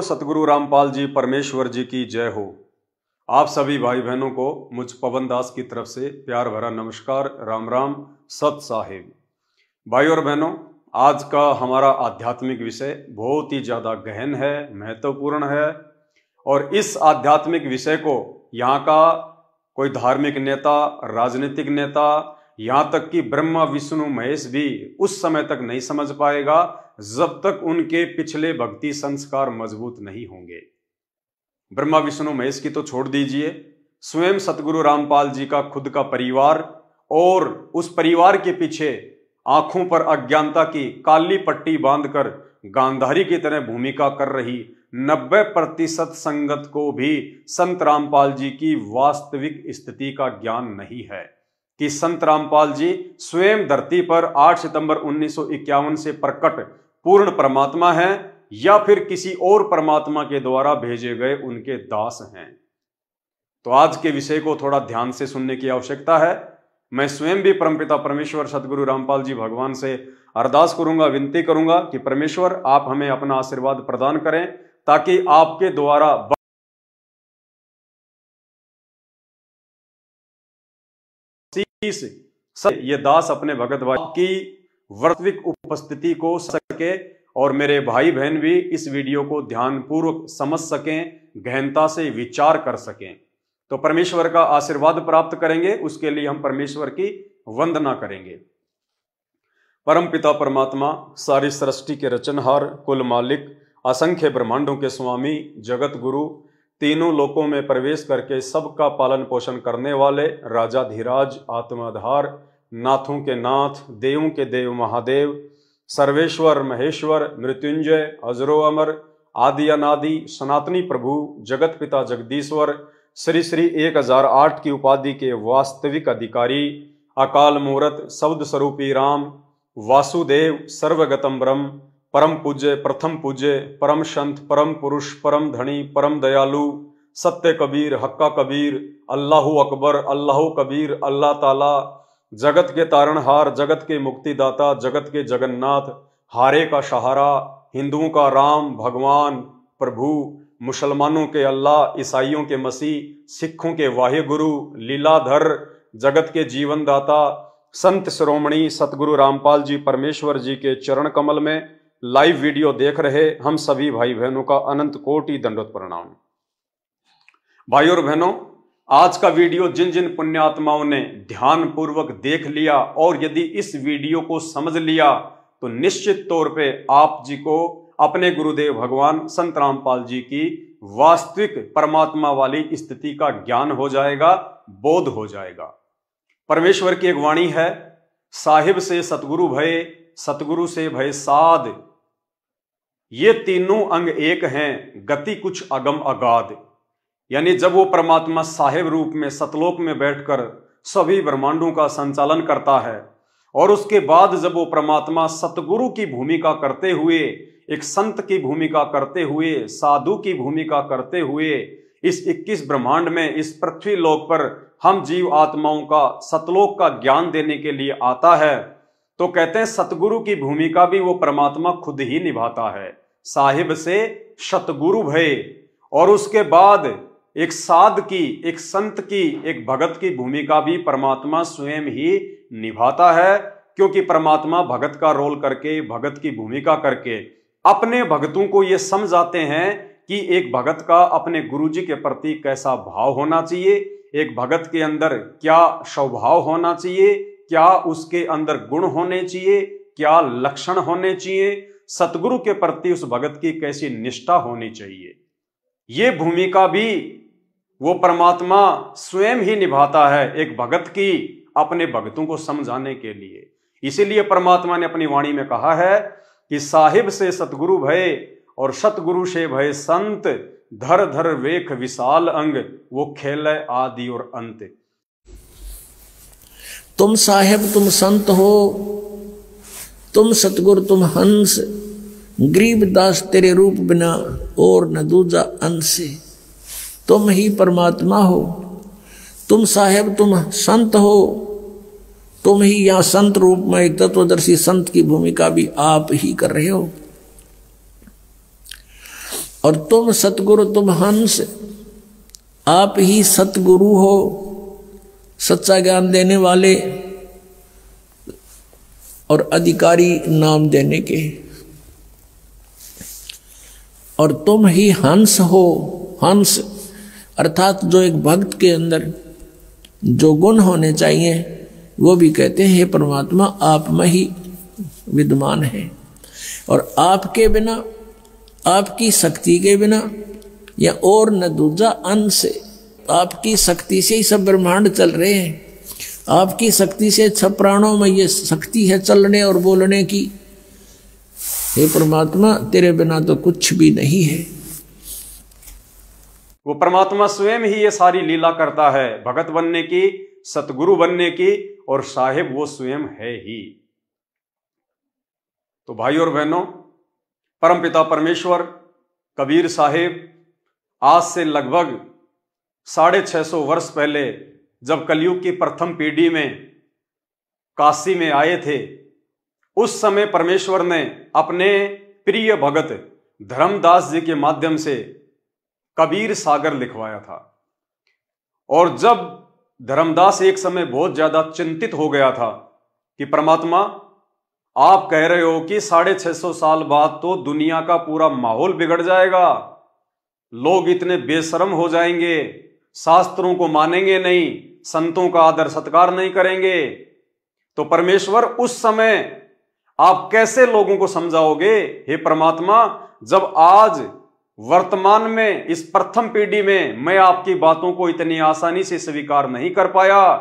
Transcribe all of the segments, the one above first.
सतगुरु रामपाल जी परमेश्वर जी की जय हो। आप सभी भाई बहनों को मुझ पवन दास की तरफ से प्यार भरा नमस्कार, राम राम, सत साहिब। भाई और बहनों, आज का हमारा आध्यात्मिक विषय बहुत ही ज़्यादा गहन है, महत्वपूर्ण है। और इस आध्यात्मिक विषय को यहाँ का कोई धार्मिक नेता, राजनीतिक नेता, यहाँ तक कि ब्रह्मा विष्णु महेश भी उस समय तक नहीं समझ पाएगा जब तक उनके पिछले भक्ति संस्कार मजबूत नहीं होंगे। ब्रह्मा विष्णु महेश की तो छोड़ दीजिए, स्वयं सतगुरु रामपाल जी का खुद का परिवार और उस परिवार के पीछे आंखों पर अज्ञानता की काली पट्टी बांधकर गांधारी की तरह भूमिका कर रही 90% संगत को भी संत रामपाल जी की वास्तविक स्थिति का ज्ञान नहीं है कि संत रामपाल जी स्वयं धरती पर 8 सितंबर 1951 से प्रकट पूर्ण परमात्मा हैं या फिर किसी और परमात्मा के द्वारा भेजे गए उनके दास हैं। तो आज के विषय को थोड़ा ध्यान से सुनने की आवश्यकता है। मैं स्वयं भी परमपिता परमेश्वर सतगुरु रामपाल जी भगवान से अरदास करूंगा, विनती करूंगा कि परमेश्वर आप हमें अपना आशीर्वाद प्रदान करें ताकि आपके द्वारा ये दास अपने भगत भाई की वास्तविक उपस्थिति को सके और मेरे भाई बहन भी इस वीडियो को ध्यानपूर्वक समझ सकें, गहनता से विचार कर सकें, तो परमेश्वर का आशीर्वाद प्राप्त करेंगे। उसके लिए हम परमेश्वर की वंदना करेंगे। परम पिता परमात्मा, सारी सृष्टि के रचनहार, कुल मालिक, असंख्य ब्रह्मांडों के स्वामी, जगत गुरु, तीनों लोकों में प्रवेश करके सबका पालन पोषण करने वाले राजाधिराज, आत्माधार, नाथों के नाथ, देवों के देव महादेव, सर्वेश्वर महेश्वर, मृत्युंजय, अजरो अमर, आदि अनादि, सनातनी प्रभु, जगत पिता जगदीश्वर, श्री श्री 1008 की उपाधि के वास्तविक अधिकारी, अकाल मूरत, शब्द स्वरूपी राम, वासुदेव, सर्वगतम ब्रह्म, परम पूज्य, प्रथम पूज्य, परम संत, परम पुरुष, परम धनी, परम दयालु, सत्य कबीर, हक्का कबीर, अल्लाहु अकबर, अल्लाहु कबीर, अल्लाह ताला, जगत के तारणहार, जगत के मुक्तिदाता, जगत के जगन्नाथ, हारे का सहारा, हिंदुओं का राम भगवान प्रभु, मुसलमानों के अल्लाह, ईसाइयों के मसीह, सिखों के वाहिगुरु, लीलाधर, जगत के जीवन दाता, संत शिरोमणि सतगुरु रामपाल जी परमेश्वर जी के चरण कमल में लाइव वीडियो देख रहे हम सभी भाई बहनों का अनंत कोटि दंडवत प्रणाम। भाई और बहनों, आज का वीडियो जिन जिन पुण्यात्माओं ने ध्यान पूर्वक देख लिया और यदि इस वीडियो को समझ लिया तो निश्चित तौर पे आप जी को अपने गुरुदेव भगवान संत रामपाल जी की वास्तविक परमात्मा वाली स्थिति का ज्ञान हो जाएगा, बोध हो जाएगा। परमेश्वर की एक वाणी है, साहिब से सतगुरु भय, सतगुरु से भय साध, ये तीनों अंग एक हैं, गति कुछ अगम अगाध। यानी जब वो परमात्मा साहिब रूप में सतलोक में बैठकर सभी ब्रह्मांडों का संचालन करता है और उसके बाद जब वो परमात्मा सतगुरु की भूमिका करते हुए, एक संत की भूमिका करते हुए, साधु की भूमिका करते हुए इस 21 ब्रह्मांड में, इस पृथ्वी लोक पर हम जीव आत्माओं का सतलोक का ज्ञान देने के लिए आता है, तो कहते हैं सतगुरु की भूमिका भी वो परमात्मा खुद ही निभाता है। साहिब से सतगुरु भय, और उसके बाद एक साध की, एक संत की, एक भगत की भूमिका भी परमात्मा स्वयं ही निभाता है, क्योंकि परमात्मा भगत का रोल करके, भगत की भूमिका करके अपने भक्तों को ये समझाते हैं कि एक भगत का अपने गुरुजी के प्रति कैसा भाव होना चाहिए, एक भगत के अंदर क्या स्वभाव होना चाहिए, क्या उसके अंदर गुण होने चाहिए, क्या लक्षण होने चाहिए, सतगुरु के प्रति उस भगत की कैसी निष्ठा होनी चाहिए। ये भूमिका भी वो परमात्मा स्वयं ही निभाता है एक भगत की अपने भक्तों को समझाने के लिए। इसीलिए परमात्मा ने अपनी वाणी में कहा है कि साहिब से सतगुरु भय और सतगुरु से भय संत, धर धर वेख विशाल अंग, वो खेल आदि और अंत। तुम साहेब तुम संत हो, तुम सतगुरु तुम हंस, गरीबदास तेरे रूप बिना और न दूजा अंश। तुम ही परमात्मा हो, तुम साहेब तुम संत हो, तुम ही यहाँ संत रूप में एक तत्वदर्शी संत की भूमिका भी आप ही कर रहे हो। और तुम सतगुरु तुम हंस, आप ही सतगुरु हो, सच्चा ज्ञान देने वाले और अधिकारी नाम देने के। और तुम ही हंस हो, हंस अर्थात जो एक भक्त के अंदर जो गुण होने चाहिए वो भी कहते हैं हे परमात्मा आप में ही विद्यमान है। और आपके बिना, आपकी शक्ति के बिना या और न दूजा अंश, आपकी शक्ति से ही सब ब्रह्मांड चल रहे हैं, आपकी शक्ति से सब प्राणों में ये शक्ति है चलने और बोलने की। हे परमात्मा तेरे बिना तो कुछ भी नहीं है। वो परमात्मा स्वयं ही ये सारी लीला करता है, भगत बनने की, सतगुरु बनने की, और साहिब वो स्वयं है ही। तो भाई और बहनों, परमपिता परमेश्वर कबीर साहिब आज से लगभग 650 वर्ष पहले जब कलयुग की प्रथम पीढ़ी में काशी में आए थे, उस समय परमेश्वर ने अपने प्रिय भगत धर्मदास जी के माध्यम से कबीर सागर लिखवाया था। और जब धर्मदास एक समय बहुत ज्यादा चिंतित हो गया था कि परमात्मा आप कह रहे हो कि 650 साल बाद तो दुनिया का पूरा माहौल बिगड़ जाएगा, लोग इतने बेशर्म हो जाएंगे, शास्त्रों को मानेंगे नहीं, संतों का आदर सत्कार नहीं करेंगे, तो परमेश्वर उस समय आप कैसे लोगों को समझाओगे? हे परमात्मा, जब आज वर्तमान में इस प्रथम पीढ़ी में मैं आपकी बातों को इतनी आसानी से स्वीकार नहीं कर पाया,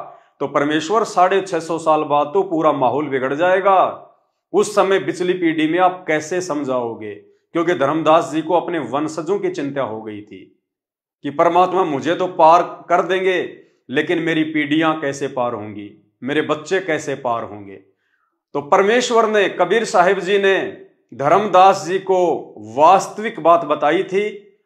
तो परमेश्वर 650 साल बाद तो पूरा माहौल बिगड़ जाएगा। उस समय पिछली पीढ़ी में आप कैसे समझाओगे? क्योंकि धर्मदास जी को अपने वंशजों की चिंता हो गई थी कि परमात्मा मुझे तो पार कर देंगे, लेकिन मेरी पीढ़ियां कैसे पार होंगी, मेरे बच्चे कैसे पार होंगे। तो परमेश्वर ने, कबीर साहिब जी ने धर्मदास जी को वास्तविक बात बताई थी।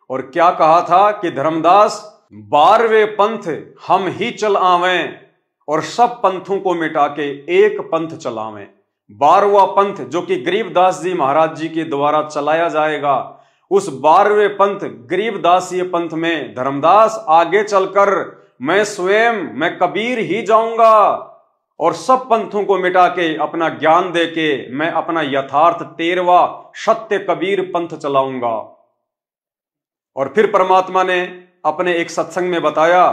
और क्या कहा था कि धर्मदास 12वें पंथ हम ही चल आवें और सब पंथों को मिटा के एक पंथ चलावें। 12वां पंथ जो कि गरीबदास जी महाराज जी के द्वारा चलाया जाएगा, उस 12वें पंथ गरीबदासीय पंथ में धर्मदास आगे चलकर मैं कबीर ही जाऊंगा और सब पंथों को मिटा के अपना ज्ञान देके मैं अपना यथार्थ 13वां सत्य कबीर पंथ चलाऊंगा। और फिर परमात्मा ने अपने एक सत्संग में बताया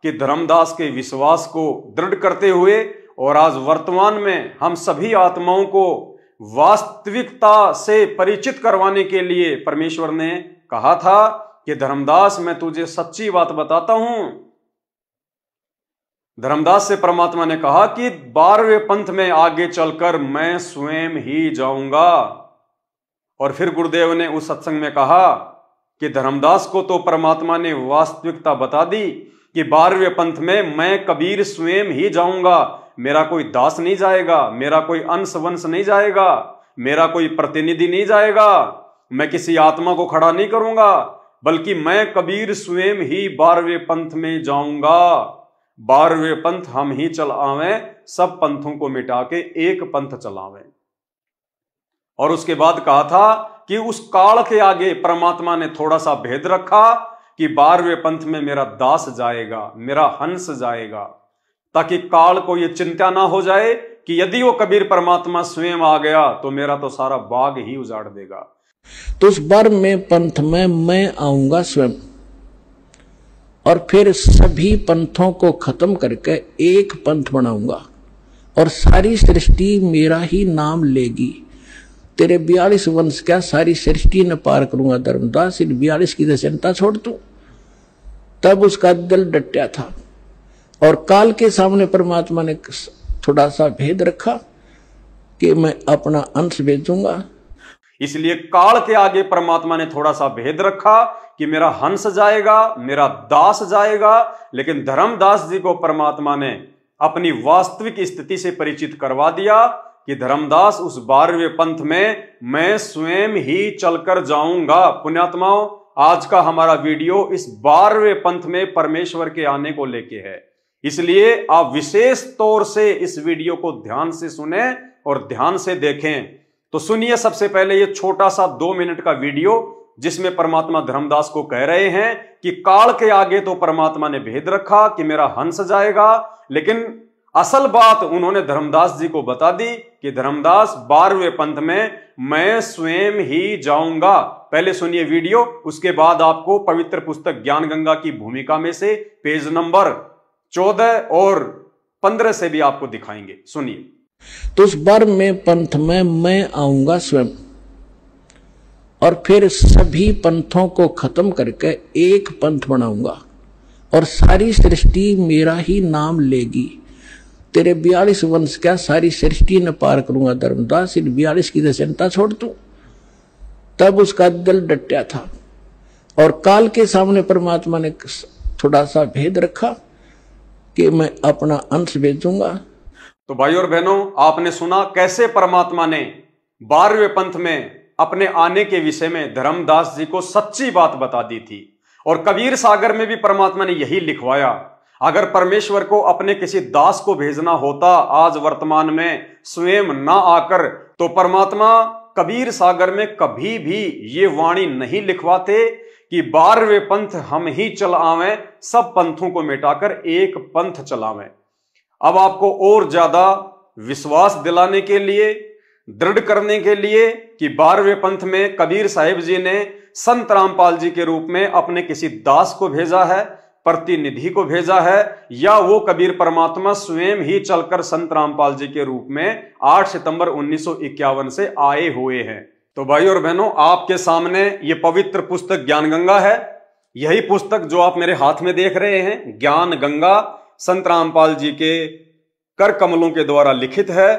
कि धर्मदास के विश्वास को दृढ़ करते हुए और आज वर्तमान में हम सभी आत्माओं को वास्तविकता से परिचित करवाने के लिए परमेश्वर ने कहा था कि धर्मदास मैं तुझे सच्ची बात बताता हूं। धर्मदास से परमात्मा ने कहा कि 12वें पंथ में आगे चलकर मैं स्वयं ही जाऊंगा। और फिर गुरुदेव ने उस सत्संग में कहा कि धर्मदास को तो परमात्मा ने वास्तविकता बता दी कि 12वें पंथ में मैं कबीर स्वयं ही जाऊंगा, मेरा कोई दास नहीं जाएगा, मेरा कोई अंश वंश नहीं जाएगा, मेरा कोई प्रतिनिधि नहीं जाएगा, मैं किसी आत्मा को खड़ा नहीं करूंगा, बल्कि मैं कबीर स्वयं ही 12वें पंथ में जाऊंगा। 12वें पंथ हम ही चल आवें, सब पंथों को मिटा के एक पंथ चलावें। और उसके बाद कहा था कि उस काल के आगे परमात्मा ने थोड़ा सा भेद रखा कि 12वें पंथ में मेरा दास जाएगा, मेरा हंस जाएगा, ताकि काल को यह चिंता ना हो जाए कि यदि वो कबीर परमात्मा स्वयं आ गया तो मेरा तो सारा बाग ही उजाड़ देगा। तो उस 12वें पंथ में मैं आऊंगा स्वयं और फिर सभी पंथों को खत्म करके एक पंथ बनाऊंगा और सारी सृष्टि मेरा ही नाम लेगी। तेरे 42 वंश क्या सारी सृष्टि ने पार करूंगा धर्मदास, इन 42 की चिंता छोड़ तू। तब उसका दिल डटा था और काल के सामने परमात्मा ने थोड़ा सा भेद रखा कि मैं अपना अंश भेजूंगा। इसलिए काल के आगे परमात्मा ने थोड़ा सा भेद रखा कि मेरा हंस जाएगा, मेरा दास जाएगा, लेकिन धर्मदास जी को परमात्मा ने अपनी वास्तविक स्थिति से परिचित करवा दिया कि धर्मदास उस 12वें पंथ में मैं स्वयं ही चलकर जाऊंगा। पुण्यात्माओं, आज का हमारा वीडियो इस 12वें पंथ में परमेश्वर के आने को लेके है, इसलिए आप विशेष तौर से इस वीडियो को ध्यान से सुने और ध्यान से देखें। तो सुनिए सबसे पहले ये छोटा सा 2 मिनट का वीडियो जिसमें परमात्मा धर्मदास को कह रहे हैं कि काल के आगे तो परमात्मा ने भेद रखा कि मेरा हंस जाएगा, लेकिन असल बात उन्होंने धर्मदास जी को बता दी कि धर्मदास 12वें पंथ में मैं स्वयं ही जाऊंगा। पहले सुनिए वीडियो, उसके बाद आपको पवित्र पुस्तक ज्ञान गंगा की भूमिका में से पेज नंबर 14 और 15 से भी आपको दिखाएंगे। सुनिए। तो उस 12वें पंथ में मैं आऊंगा स्वयं, और फिर सभी पंथों को खत्म करके एक पंथ बनाऊंगा और सारी सृष्टि मेरा ही नाम लेगी। तेरे 42 वंश क्या सारी सृष्टि न पार करूंगा धर्मदास, इन 42 की तो चिंता छोड़ तू। तब उसका दिल डटा था और काल के सामने परमात्मा ने थोड़ा सा भेद रखा कि मैं अपना अंश भेजूंगा। तो भाई और बहनों, आपने सुना कैसे परमात्मा ने 12वें पंथ में अपने आने के विषय में धर्मदास जी को सच्ची बात बता दी थी। और कबीर सागर में भी परमात्मा ने यही लिखवाया, अगर परमेश्वर को अपने किसी दास को भेजना होता आज वर्तमान में स्वयं ना आकर, तो परमात्मा कबीर सागर में कभी भी ये वाणी नहीं लिखवाते कि 12वें पंथ हम ही चल आवें, सब पंथों को मिटाकर एक पंथ चलावें। अब आपको और ज्यादा विश्वास दिलाने के लिए, दृढ़ करने के लिए कि 12वें पंथ में कबीर साहिब जी ने संत रामपाल जी के रूप में अपने किसी दास को भेजा है, प्रतिनिधि को भेजा है, या वो कबीर परमात्मा स्वयं ही चलकर संत रामपाल जी के रूप में 8 सितंबर 1951 से आए हुए हैं। तो भाई और बहनों, आपके सामने ये पवित्र पुस्तक ज्ञान गंगा है। यही पुस्तक जो आप मेरे हाथ में देख रहे हैं, ज्ञान गंगा, संत रामपाल जी के कर कमलों के द्वारा लिखित है।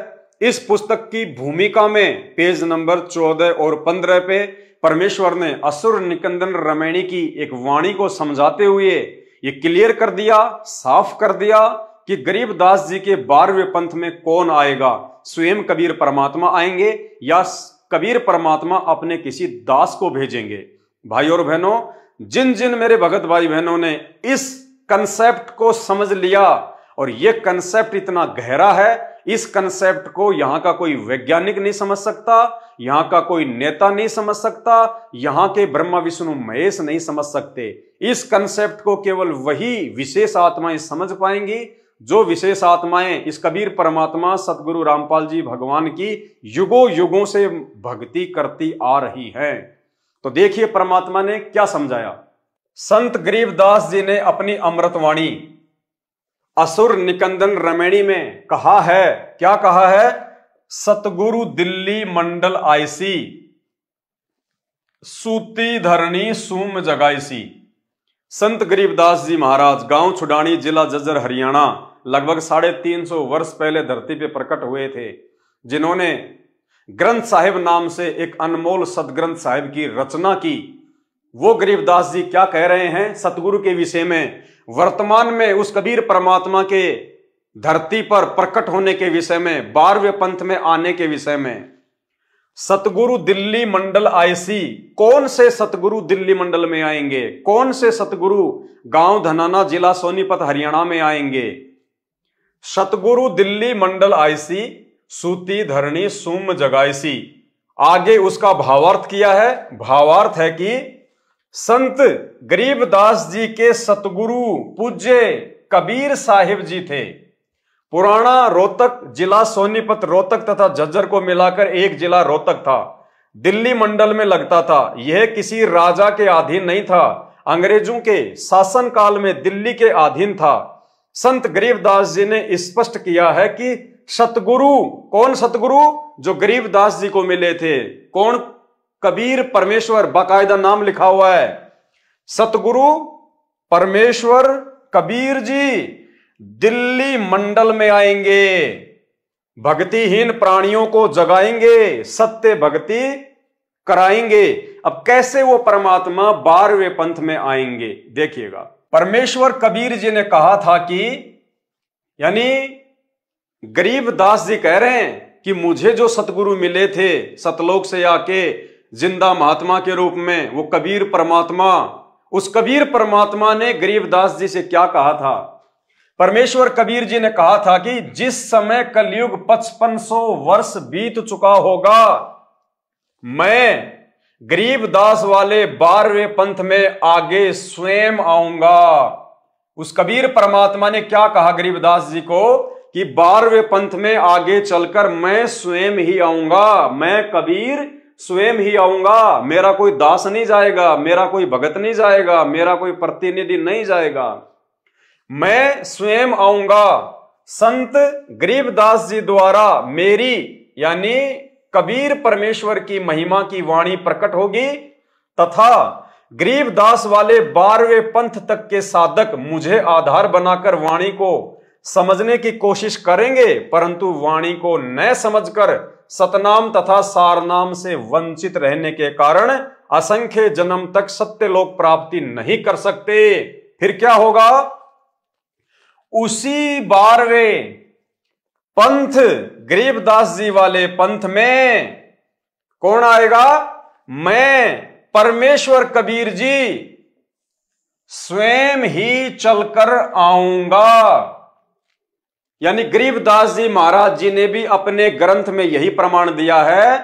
इस पुस्तक की भूमिका में पेज नंबर 14 और 15 पे परमेश्वर ने असुर निकंदन रमैणी की एक वाणी को समझाते हुए ये क्लियर कर दिया, साफ कर दिया कि गरीबदास जी के 12वें पंथ में कौन आएगा, स्वयं कबीर परमात्मा आएंगे या कबीर परमात्मा अपने किसी दास को भेजेंगे। भाई और बहनों, जिन जिन मेरे भगत भाई बहनों ने इस कंसेप्ट को समझ लिया, और ये कंसेप्ट इतना गहरा है, इस कंसेप्ट को यहां का कोई वैज्ञानिक नहीं समझ सकता, यहां का कोई नेता नहीं समझ सकता, यहां के ब्रह्मा विष्णु महेश नहीं समझ सकते। इस कंसेप्ट को केवल वही विशेष आत्माएं समझ पाएंगी जो विशेष आत्माएं इस कबीर परमात्मा सतगुरु रामपाल जी भगवान की युगों युगों से भक्ति करती आ रही हैं। तो देखिए परमात्मा ने क्या समझाया। संत गरीबदास जी ने अपनी अमृतवाणी असुर निकंदन रमैणी में कहा है, क्या कहा है? सतगुरु दिल्ली मंडल आईसी, सूती धरणी सूम जगाईसी। संत गरीबदास जी महाराज गांव छुडानी, जिला जज्जर, हरियाणा, लगभग 350 वर्ष पहले धरती पे प्रकट हुए थे, जिन्होंने ग्रंथ साहिब नाम से एक अनमोल सदग्रंथ साहिब की रचना की। वो गरीबदास जी क्या कह रहे हैं सतगुरु के विषय में, वर्तमान में उस कबीर परमात्मा के धरती पर प्रकट होने के विषय में, 12वें पंथ में आने के विषय में। सतगुरु दिल्ली मंडल आईसी, कौन से सतगुरु दिल्ली मंडल में आएंगे? कौन से सतगुरु गांव धनाना, जिला सोनीपत, हरियाणा में आएंगे? सतगुरु दिल्ली मंडल आईसी, सूती धरणी सूम जगाईसी। आगे उसका भावार्थ किया है। भावार्थ है कि संत गरीबदास जी के सतगुरु पूज्य कबीर साहिब जी थे। पुराना रोहतक, जिला सोनीपत, रोहतक तथा झज्जर को मिलाकर एक जिला रोहतक था, दिल्ली मंडल में लगता था। यह किसी राजा के अधीन नहीं था, अंग्रेजों के शासन काल में दिल्ली के अधीन था। संत गरीबदास जी ने स्पष्ट किया है कि सतगुरु, कौन सतगुरु? जो गरीबदास जी को मिले थे। कौन? कबीर परमेश्वर, बाकायदा नाम लिखा हुआ है। सतगुरु परमेश्वर कबीर जी दिल्ली मंडल में आएंगे, भक्तिहीन प्राणियों को जगाएंगे, सत्य भक्ति कराएंगे। अब कैसे वो परमात्मा 12वें पंथ में आएंगे देखिएगा। परमेश्वर कबीर जी ने कहा था कि, यानी गरीबदास जी कह रहे हैं कि मुझे जो सतगुरु मिले थे सतलोक से आके जिंदा महात्मा के रूप में, वो कबीर परमात्मा, उस कबीर परमात्मा ने गरीबदास जी से क्या कहा था? परमेश्वर कबीर जी ने कहा था कि जिस समय कलयुग 5500 वर्ष बीत चुका होगा, मैं गरीबदास वाले 12वें पंथ में आगे स्वयं आऊंगा। उस कबीर परमात्मा ने क्या कहा गरीबदास जी को कि 12वें पंथ में आगे चलकर मैं स्वयं ही आऊंगा, मैं कबीर स्वयं ही आऊंगा। मेरा कोई दास नहीं जाएगा, मेरा कोई भगत नहीं जाएगा, मेरा कोई प्रतिनिधि नहीं जाएगा, मैं स्वयं आऊंगा। संत गरीबदास जी द्वारा मेरी यानी कबीर परमेश्वर की महिमा की वाणी प्रकट होगी तथा गरीबदास वाले 12वें पंथ तक के साधक मुझे आधार बनाकर वाणी को समझने की कोशिश करेंगे, परंतु वाणी को न समझकर सतनाम तथा सारनाम से वंचित रहने के कारण असंख्य जन्म तक सत्यलोक प्राप्ति नहीं कर सकते। फिर क्या होगा? उसी 12वें पंथ गरीबदास जी वाले पंथ में कौन आएगा? मैं परमेश्वर कबीर जी स्वयं ही चलकर आऊंगा। यानी गरीबदास जी महाराज जी ने भी अपने ग्रंथ में यही प्रमाण दिया है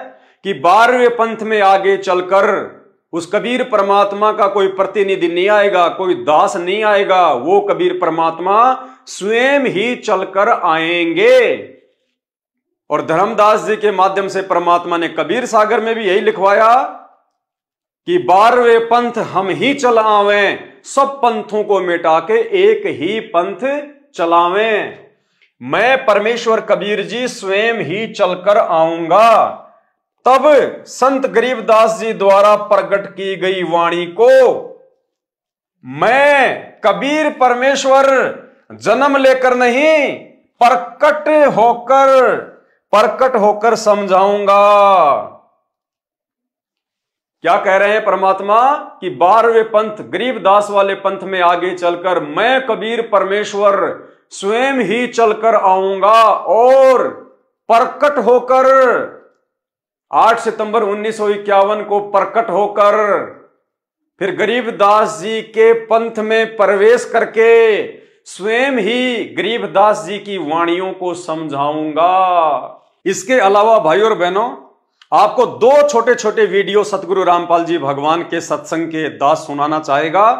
कि 12वें पंथ में आगे चलकर उस कबीर परमात्मा का कोई प्रतिनिधि नहीं आएगा, कोई दास नहीं आएगा, वो कबीर परमात्मा स्वयं ही चलकर आएंगे। और धर्मदास जी के माध्यम से परमात्मा ने कबीर सागर में भी यही लिखवाया कि 12वें पंथ हम ही चल आवें, सब पंथों को मिटा के एक ही पंथ चलावें। मैं परमेश्वर कबीर जी स्वयं ही चलकर आऊंगा। तब संत गरीबदास जी द्वारा प्रकट की गई वाणी को मैं कबीर परमेश्वर जन्म लेकर नहीं प्रकट होकर समझाऊंगा। क्या कह रहे हैं परमात्मा कि 12वें पंथ गरीबदास वाले पंथ में आगे चलकर मैं कबीर परमेश्वर स्वयं ही चलकर आऊंगा और प्रकट होकर 8 सितंबर 1951 को प्रकट होकर फिर गरीबदास जी के पंथ में प्रवेश करके स्वयं ही गरीबदास जी की वाणियों को समझाऊंगा। इसके अलावा भाइयों और बहनों, आपको 2 छोटे छोटे वीडियो सतगुरु रामपाल जी भगवान के सत्संग के दास सुनाना चाहेगा,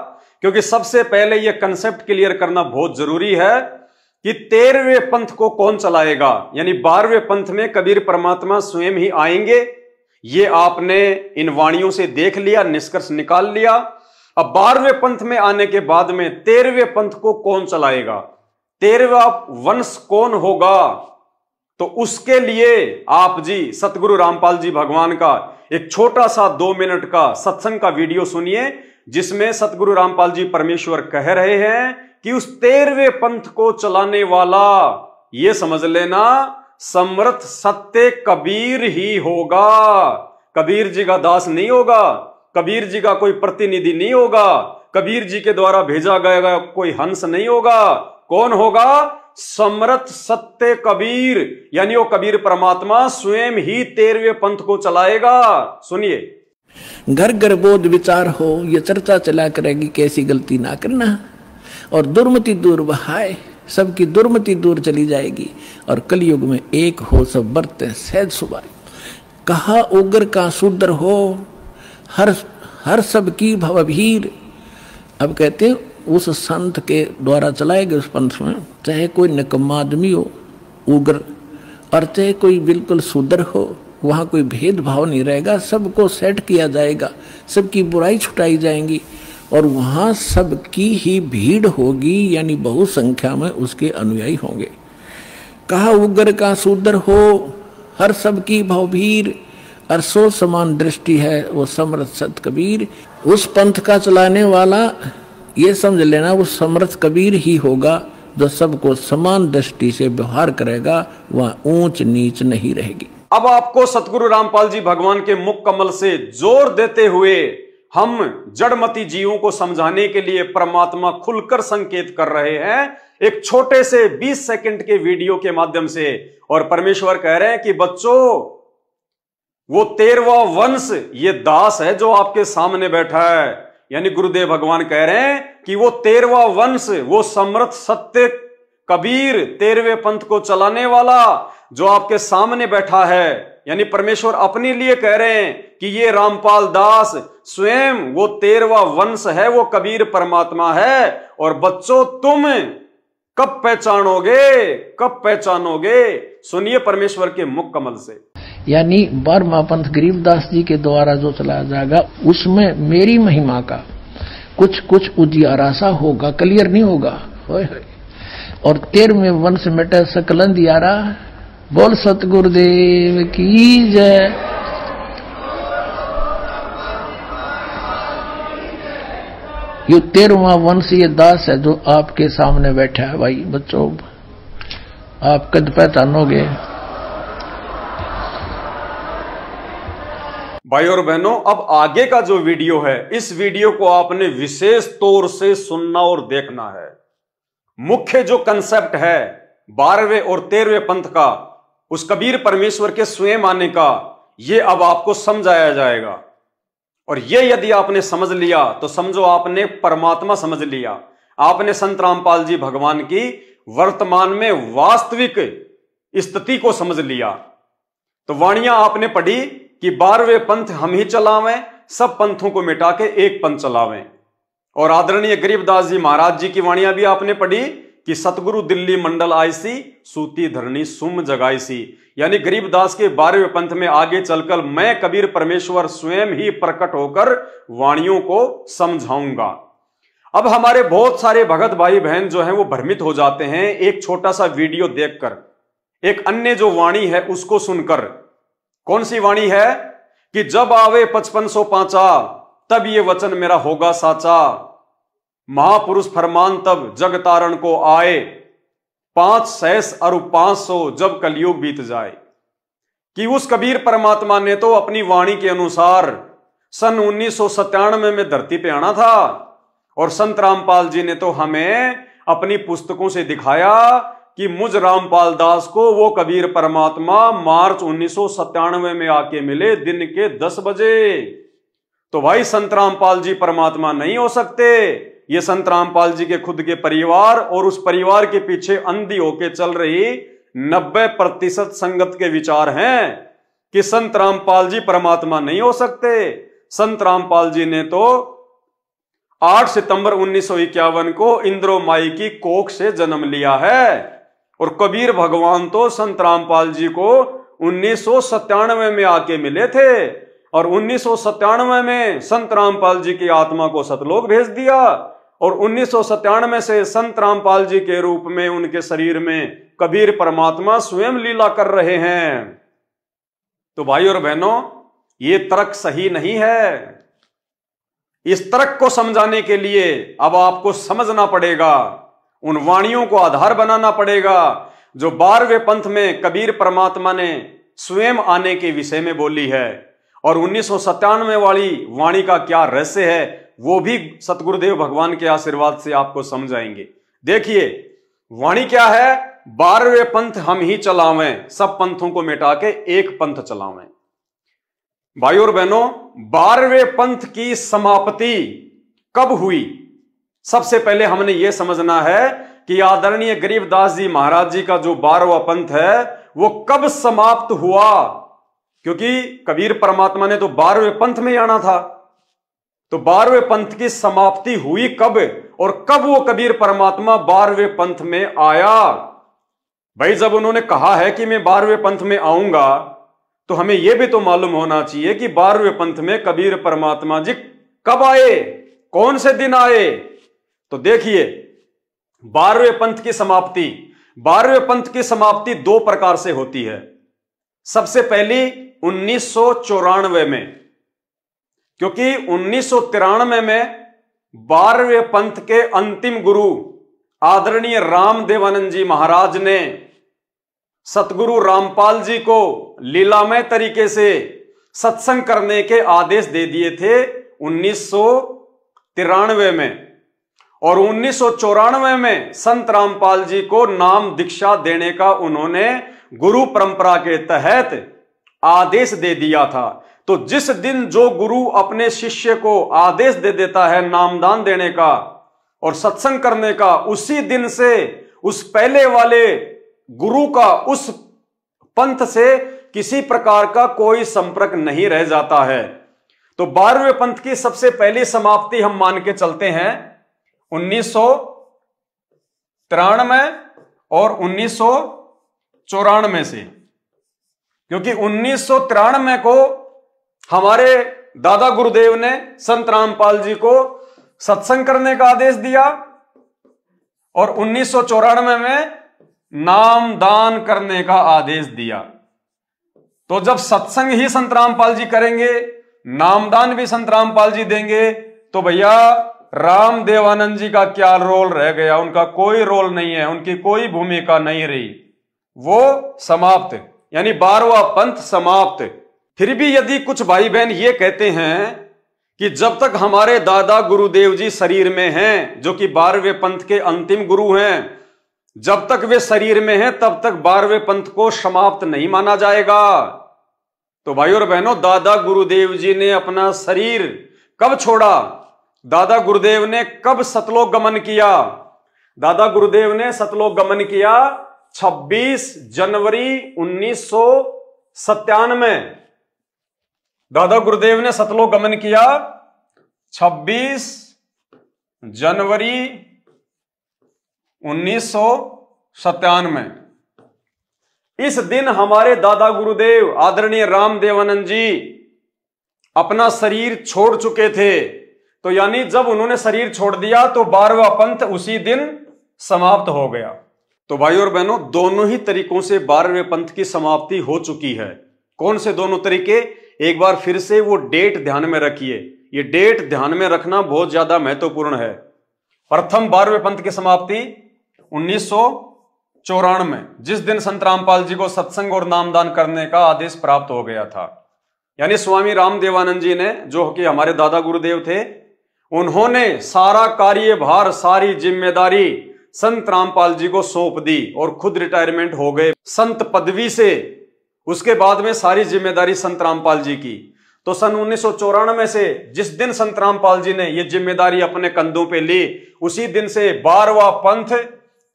क्योंकि सबसे पहले यह कंसेप्ट क्लियर करना बहुत जरूरी है कि 13वें पंथ को कौन चलाएगा। यानी 12वें पंथ में कबीर परमात्मा स्वयं ही आएंगे, ये आपने इन वाणियों से देख लिया, निष्कर्ष निकाल लिया। अब 12वें पंथ में आने के बाद में 13वें पंथ को कौन चलाएगा, 13वां वंश कौन होगा, तो उसके लिए आप जी सतगुरु रामपाल जी भगवान का एक छोटा सा 2 मिनट का सत्संग का वीडियो सुनिए, जिसमें सतगुरु रामपाल जी परमेश्वर कह रहे हैं कि उस 13वें पंथ को चलाने वाला ये समझ लेना समर्थ सत्य कबीर ही होगा। कबीर जी का दास नहीं होगा, कबीर जी का कोई प्रतिनिधि नहीं होगा, कबीर जी के द्वारा भेजा गया कोई हंस नहीं होगा। कौन होगा? समर्थ सत्य कबीर, यानी वो कबीर परमात्मा स्वयं ही 13वें पंथ को चलाएगा। सुनिए। घर घर बोध विचार हो, ये चर्चा चला करेगी कैसी गलती ना करना, और दुर्मति दूर बहाए, सबकी दुर्मति दूर चली जाएगी, और कलयुग में एक हो सब बरते सहज सुभाए। कहा उग्र का शूद्र हो, हर सब की भवभीर। अब कहते हैं उस संत के द्वारा चलाए गए उस पंथ में चाहे कोई निकम्मा आदमी हो उग्र, और चाहे कोई बिल्कुल शूद्र हो, वहाँ कोई भेदभाव नहीं रहेगा, सबको सेट किया जाएगा, सबकी बुराई छुटाई जाएंगी, और वहाँ सबकी ही भीड़ होगी, यानी बहुसंख्या में उसके अनुयायी होंगे। कहा उग्र का शूद्र हो, हर सबकी भवभीर, और सो समान दृष्टि है वो समर्थ सत कबीर। उस पंथ का चलाने वाला ये समझ लेना वो समर्थ कबीर ही होगा, जो सबको समान दृष्टि से व्यवहार करेगा, वह ऊंच नीच नहीं रहेगी। अब आपको सतगुरु रामपाल जी भगवान के मुख कमल से जोर देते हुए हम जड़मती जीवों को समझाने के लिए परमात्मा खुलकर संकेत कर रहे हैं एक छोटे से 20 सेकंड के वीडियो के माध्यम से। और परमेश्वर कह रहे हैं कि बच्चों, वो 13वां वंश ये दास है जो आपके सामने बैठा है। यानी गुरुदेव भगवान कह रहे हैं कि वो 13वां वंश, वो समर्थ सत्य कबीर 13वें पंथ को चलाने वाला जो आपके सामने बैठा है, यानी परमेश्वर अपने लिए कह रहे हैं कि ये रामपाल दास स्वयं वो 13वां वंश है, वो कबीर परमात्मा है। और बच्चों तुम कब पहचानोगे, कब पहचानोगे? सुनिए परमेश्वर के मुख कमल से। यानी 12वां पंथ गरीबदास जी के द्वारा जो चलाया जाएगा उसमें मेरी महिमा का कुछ कुछ उजियारा सा होगा, क्लियर नहीं होगा। और 13वें वंश मिटे सकल अंधियारा। बोल सतगुरुदेव की जय। ये 13वां वंश ये दास है जो आपके सामने बैठा है। भाई बच्चों आप कद पहचानोगे। भाई और बहनों, अब आगे का जो वीडियो है, इस वीडियो को आपने विशेष तौर से सुनना और देखना है। मुख्य जो कंसेप्ट है 12वें और 13वें पंथ का, उस कबीर परमेश्वर के स्वयं आने का, ये अब आपको समझाया जाएगा। और ये यदि आपने समझ लिया तो समझो आपने परमात्मा समझ लिया, आपने संत रामपाल जी भगवान की वर्तमान में वास्तविक स्थिति को समझ लिया। तो वाणियां आपने पढ़ी कि 12वें पंथ हम ही चलावें, सब पंथों को मिटा के एक पंथ चलावें। और आदरणीय गरीबदास जी महाराज जी की वाणियां भी आपने पढ़ी कि सतगुरु दिल्ली मंडल आईसी, सूती धरनी सुम जगाईसी। यानी गरीबदास के 12वें पंथ में आगे चलकर मैं कबीर परमेश्वर स्वयं ही प्रकट होकर वाणियों को समझाऊंगा। अब हमारे बहुत सारे भगत भाई बहन जो हैं वो भ्रमित हो जाते हैं एक छोटा सा वीडियो देखकर, एक अन्य जो वाणी है उसको सुनकर। कौन सी वाणी है कि जब आवे 5505 तब ये वचन मेरा होगा साचा, महापुरुष फरमान तब जग तारण को आए, 5 सहस और 500 जब कलयुग बीत जाए। कि उस कबीर परमात्मा ने तो अपनी वाणी के अनुसार सन 1997 में धरती पे आना था। और संत रामपाल जी ने तो हमें अपनी पुस्तकों से दिखाया कि मुझ रामपाल दास को वो कबीर परमात्मा मार्च 1997 में आके मिले दिन के 10 बजे। तो भाई संत रामपाल जी परमात्मा नहीं हो सकते। ये संत रामपाल जी के खुद के परिवार और उस परिवार के पीछे अंधी होके चल रही 90% संगत के विचार हैं कि संत रामपाल जी परमात्मा नहीं हो सकते। संत रामपाल जी ने तो 8 सितंबर 1951 को इंद्रो माई की कोख से जन्म लिया है। और कबीर भगवान तो संत रामपाल जी को 1997 में आके मिले थे। और 1997 में संत रामपाल जी की आत्मा को सतलोक भेज दिया। और 1997 से संत रामपाल जी के रूप में उनके शरीर में कबीर परमात्मा स्वयं लीला कर रहे हैं। तो भाई और बहनों, ये तर्क सही नहीं है। इस तर्क को समझाने के लिए अब आपको समझना पड़ेगा, उन वाणियों को आधार बनाना पड़ेगा जो 12वें पंथ में कबीर परमात्मा ने स्वयं आने के विषय में बोली है। और 1997 वाली वाणी का क्या रहस्य है वो भी सतगुरुदेव भगवान के आशीर्वाद से आपको समझाएंगे। देखिए वाणी क्या है, 12वें पंथ हम ही चलावें, सब पंथों को मिटा के एक पंथ चलावें। भाई और बहनों, 12वें पंथ की समाप्ति कब हुई? सबसे पहले हमने यह समझना है कि आदरणीय गरीबदास जी महाराज जी का जो 12वां पंथ है वो कब समाप्त हुआ। क्योंकि कबीर परमात्मा ने तो 12वें पंथ में आना था। तो 12वें पंथ की समाप्ति हुई कब और कब वो कबीर परमात्मा 12वें पंथ में आया? भाई जब उन्होंने कहा है कि मैं 12वें पंथ में आऊंगा तो हमें यह भी तो मालूम होना चाहिए कि 12वें पंथ में कबीर परमात्मा जी कब आए, कौन से दिन आए। तो देखिए 12वें पंथ की समाप्ति, 12वें पंथ की समाप्ति 2 प्रकार से होती है। सबसे पहली 1994 में, क्योंकि 1993 में 12वें पंथ के अंतिम गुरु आदरणीय रामदेवानंद जी महाराज ने सतगुरु रामपाल जी को लीलामय तरीके से सत्संग करने के आदेश दे दिए थे 1993 में। और 1994 में संत रामपाल जी को नाम दीक्षा देने का उन्होंने गुरु परंपरा के तहत आदेश दे दिया था। तो जिस दिन जो गुरु अपने शिष्य को आदेश दे देता है नामदान देने का और सत्संग करने का, उसी दिन से उस पहले वाले गुरु का उस पंथ से किसी प्रकार का कोई संपर्क नहीं रह जाता है। तो 12वें पंथ की सबसे पहली समाप्ति हम मान के चलते हैं 1993 और 1994 से, क्योंकि 1993 को हमारे दादा गुरुदेव ने संत रामपाल जी को सत्संग करने का आदेश दिया और 1994 में नाम दान करने का आदेश दिया। तो जब सत्संग ही संत रामपाल जी करेंगे, नामदान भी संत रामपाल जी देंगे, तो भैया राम देवानंद जी का क्या रोल रह गया? उनका कोई रोल नहीं है, उनकी कोई भूमिका नहीं रही, वो समाप्त, यानी 12वां पंथ समाप्त। फिर भी यदि कुछ भाई बहन ये कहते हैं कि जब तक हमारे दादा गुरुदेव जी शरीर में हैं, जो कि 12वें पंथ के अंतिम गुरु हैं, जब तक वे शरीर में हैं तब तक 12वें पंथ को समाप्त नहीं माना जाएगा। तो भाई और बहनों, दादा गुरुदेव जी ने अपना शरीर कब छोड़ा? दादा गुरुदेव ने कब सतलोक गमन किया? दादा गुरुदेव ने सतलोक गमन किया 26 जनवरी 1997। दादा गुरुदेव ने सतलोक गमन किया 26 जनवरी 1997। इस दिन हमारे दादा गुरुदेव आदरणीय राम देवानंद जी अपना शरीर छोड़ चुके थे। तो यानी जब उन्होंने शरीर छोड़ दिया तो 12वां पंथ उसी दिन समाप्त हो गया। तो भाई और बहनों, दोनों ही तरीकों से 12वें पंथ की समाप्ति हो चुकी है। कौन से दोनों तरीके? एक बार फिर से वो डेट ध्यान में रखिए, ये डेट ध्यान में रखना बहुत ज्यादा महत्वपूर्ण है। प्रथम 12वें पंथ की समाप्ति 1994, जिस दिन संत रामपाल जी को सत्संग और नामदान करने का आदेश प्राप्त हो गया था। यानी स्वामी राम देवानंद जी ने, जो कि हमारे दादा गुरुदेव थे, उन्होंने सारा कार्यभार, सारी जिम्मेदारी संत रामपाल जी को सौंप दी और खुद रिटायरमेंट हो गए संत पदवी से। उसके बाद में सारी जिम्मेदारी संत रामपाल जी की। तो सन 1994 से जिस दिन संत रामपाल जी ने ये जिम्मेदारी अपने कंधों पे ली, उसी दिन से 12वां पंथ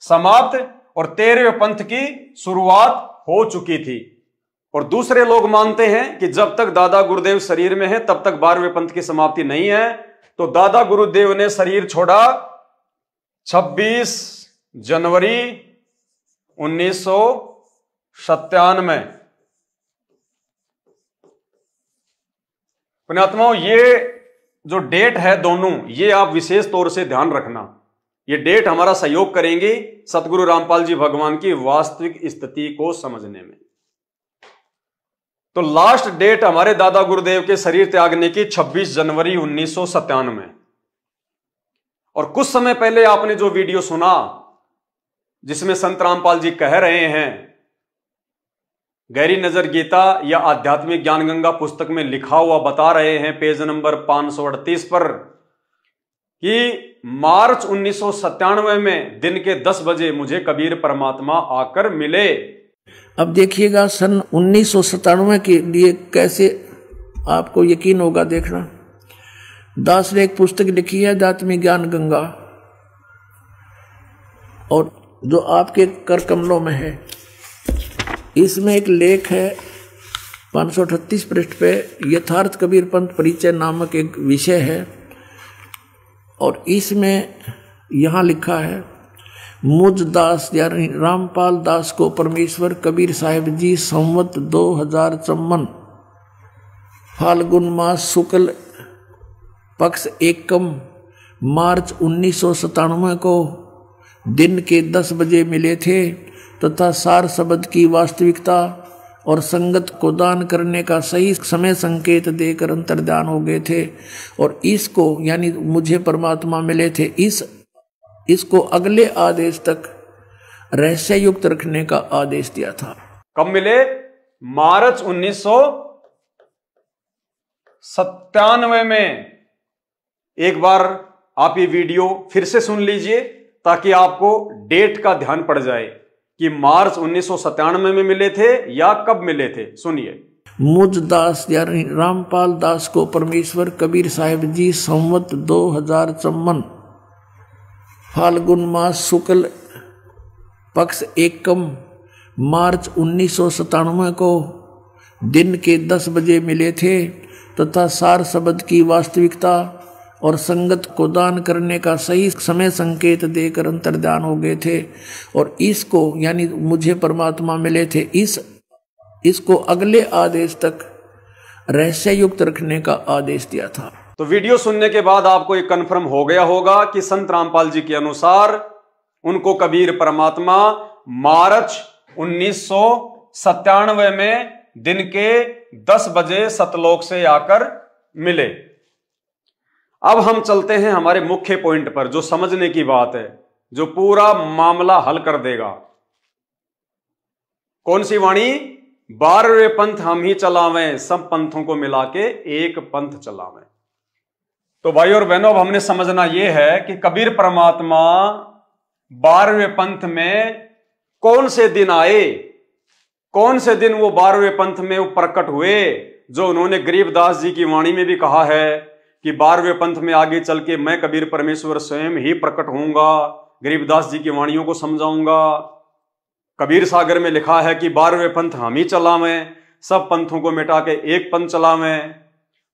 समाप्त और 13वें पंथ की शुरुआत हो चुकी थी। और दूसरे लोग मानते हैं कि जब तक दादा गुरुदेव शरीर में है तब तक 12वें पंथ की समाप्ति नहीं है। तो दादा गुरुदेव ने शरीर छोड़ा 26 जनवरी 1997। पुण्यात्माओं, ये जो डेट है दोनों, ये आप विशेष तौर से ध्यान रखना। ये डेट हमारा सहयोग करेंगी सतगुरु रामपाल जी भगवान की वास्तविक स्थिति को समझने में। तो लास्ट डेट हमारे दादा गुरुदेव के शरीर त्यागने की 26 जनवरी 1997। और कुछ समय पहले आपने जो वीडियो सुना जिसमें संत रामपाल जी कह रहे हैं, गहरी नजर गीता या आध्यात्मिक ज्ञान गंगा पुस्तक में लिखा हुआ बता रहे हैं पेज नंबर 538 पर, कि मार्च 1997 में दिन के 10 बजे मुझे कबीर परमात्मा आकर मिले। अब देखिएगा सन 1997 के लिए कैसे आपको यकीन होगा, देखना। दास ने एक पुस्तक लिखी है आध्यात्मिक ज्ञान गंगा, और जो आपके कर कमलों में है, इसमें एक लेख है 538 पृष्ठ पे, यथार्थ कबीर पंथ परिचय नामक एक विषय है। और इसमें यहाँ लिखा है, मुझ दास यानी रामपाल दास को परमेश्वर कबीर साहिब जी संवत 2054 फाल्गुन मास शुक्ल पक्ष एकम मार्च 1997 को दिन के 10 बजे मिले थे तथा सार शब्द की वास्तविकता और संगत को दान करने का सही समय संकेत देकर अंतर्ध्यान हो गए थे। और इसको यानी मुझे परमात्मा मिले थे, इसको अगले आदेश तक रहस्य युक्त रखने का आदेश दिया था। कब मिले? मार्च 1997 में। एक बार आप ये वीडियो फिर से सुन लीजिए ताकि आपको डेट का ध्यान पड़ जाए कि मार्च 1997 में मिले थे या कब मिले थे। सुनिए। मुझ दास यानी रामपाल दास को परमेश्वर कबीर साहिब जी संवत 2054 फाल्गुन मास शुक्ल पक्ष एकम मार्च 1997 को दिन के 10 बजे मिले थे तथा सार शब्द की वास्तविकता और संगत को दान करने का सही समय संकेत देकर अंतर्ध्यान हो गए थे। और इसको यानी मुझे परमात्मा मिले थे, इसको अगले आदेश तक रहस्य युक्त रखने का आदेश दिया था। तो वीडियो सुनने के बाद आपको ये कन्फर्म हो गया होगा कि संत रामपाल जी के अनुसार उनको कबीर परमात्मा मार्च 1997 में दिन के 10 बजे सतलोक से आकर मिले। अब हम चलते हैं हमारे मुख्य पॉइंट पर, जो समझने की बात है, जो पूरा मामला हल कर देगा। कौन सी वाणी? 12वें पंथ हम ही चलावें, सब पंथों को मिला के एक पंथ चलावें। तो भाई और बहनों, अब हमने समझना यह है कि कबीर परमात्मा 12वें पंथ में कौन से दिन आए, कौन से दिन वो 12वें पंथ में वो प्रकट हुए, जो उन्होंने गरीबदास जी की वाणी में भी कहा है कि 12वें पंथ में आगे चल के मैं कबीर परमेश्वर स्वयं ही प्रकट होऊंगा, गरीबदास जी की वाणियों को समझाऊंगा। कबीर सागर में लिखा है कि 12वें पंथ हम ही चलावें, सब पंथों को मिटा के एक पंथ चलावें।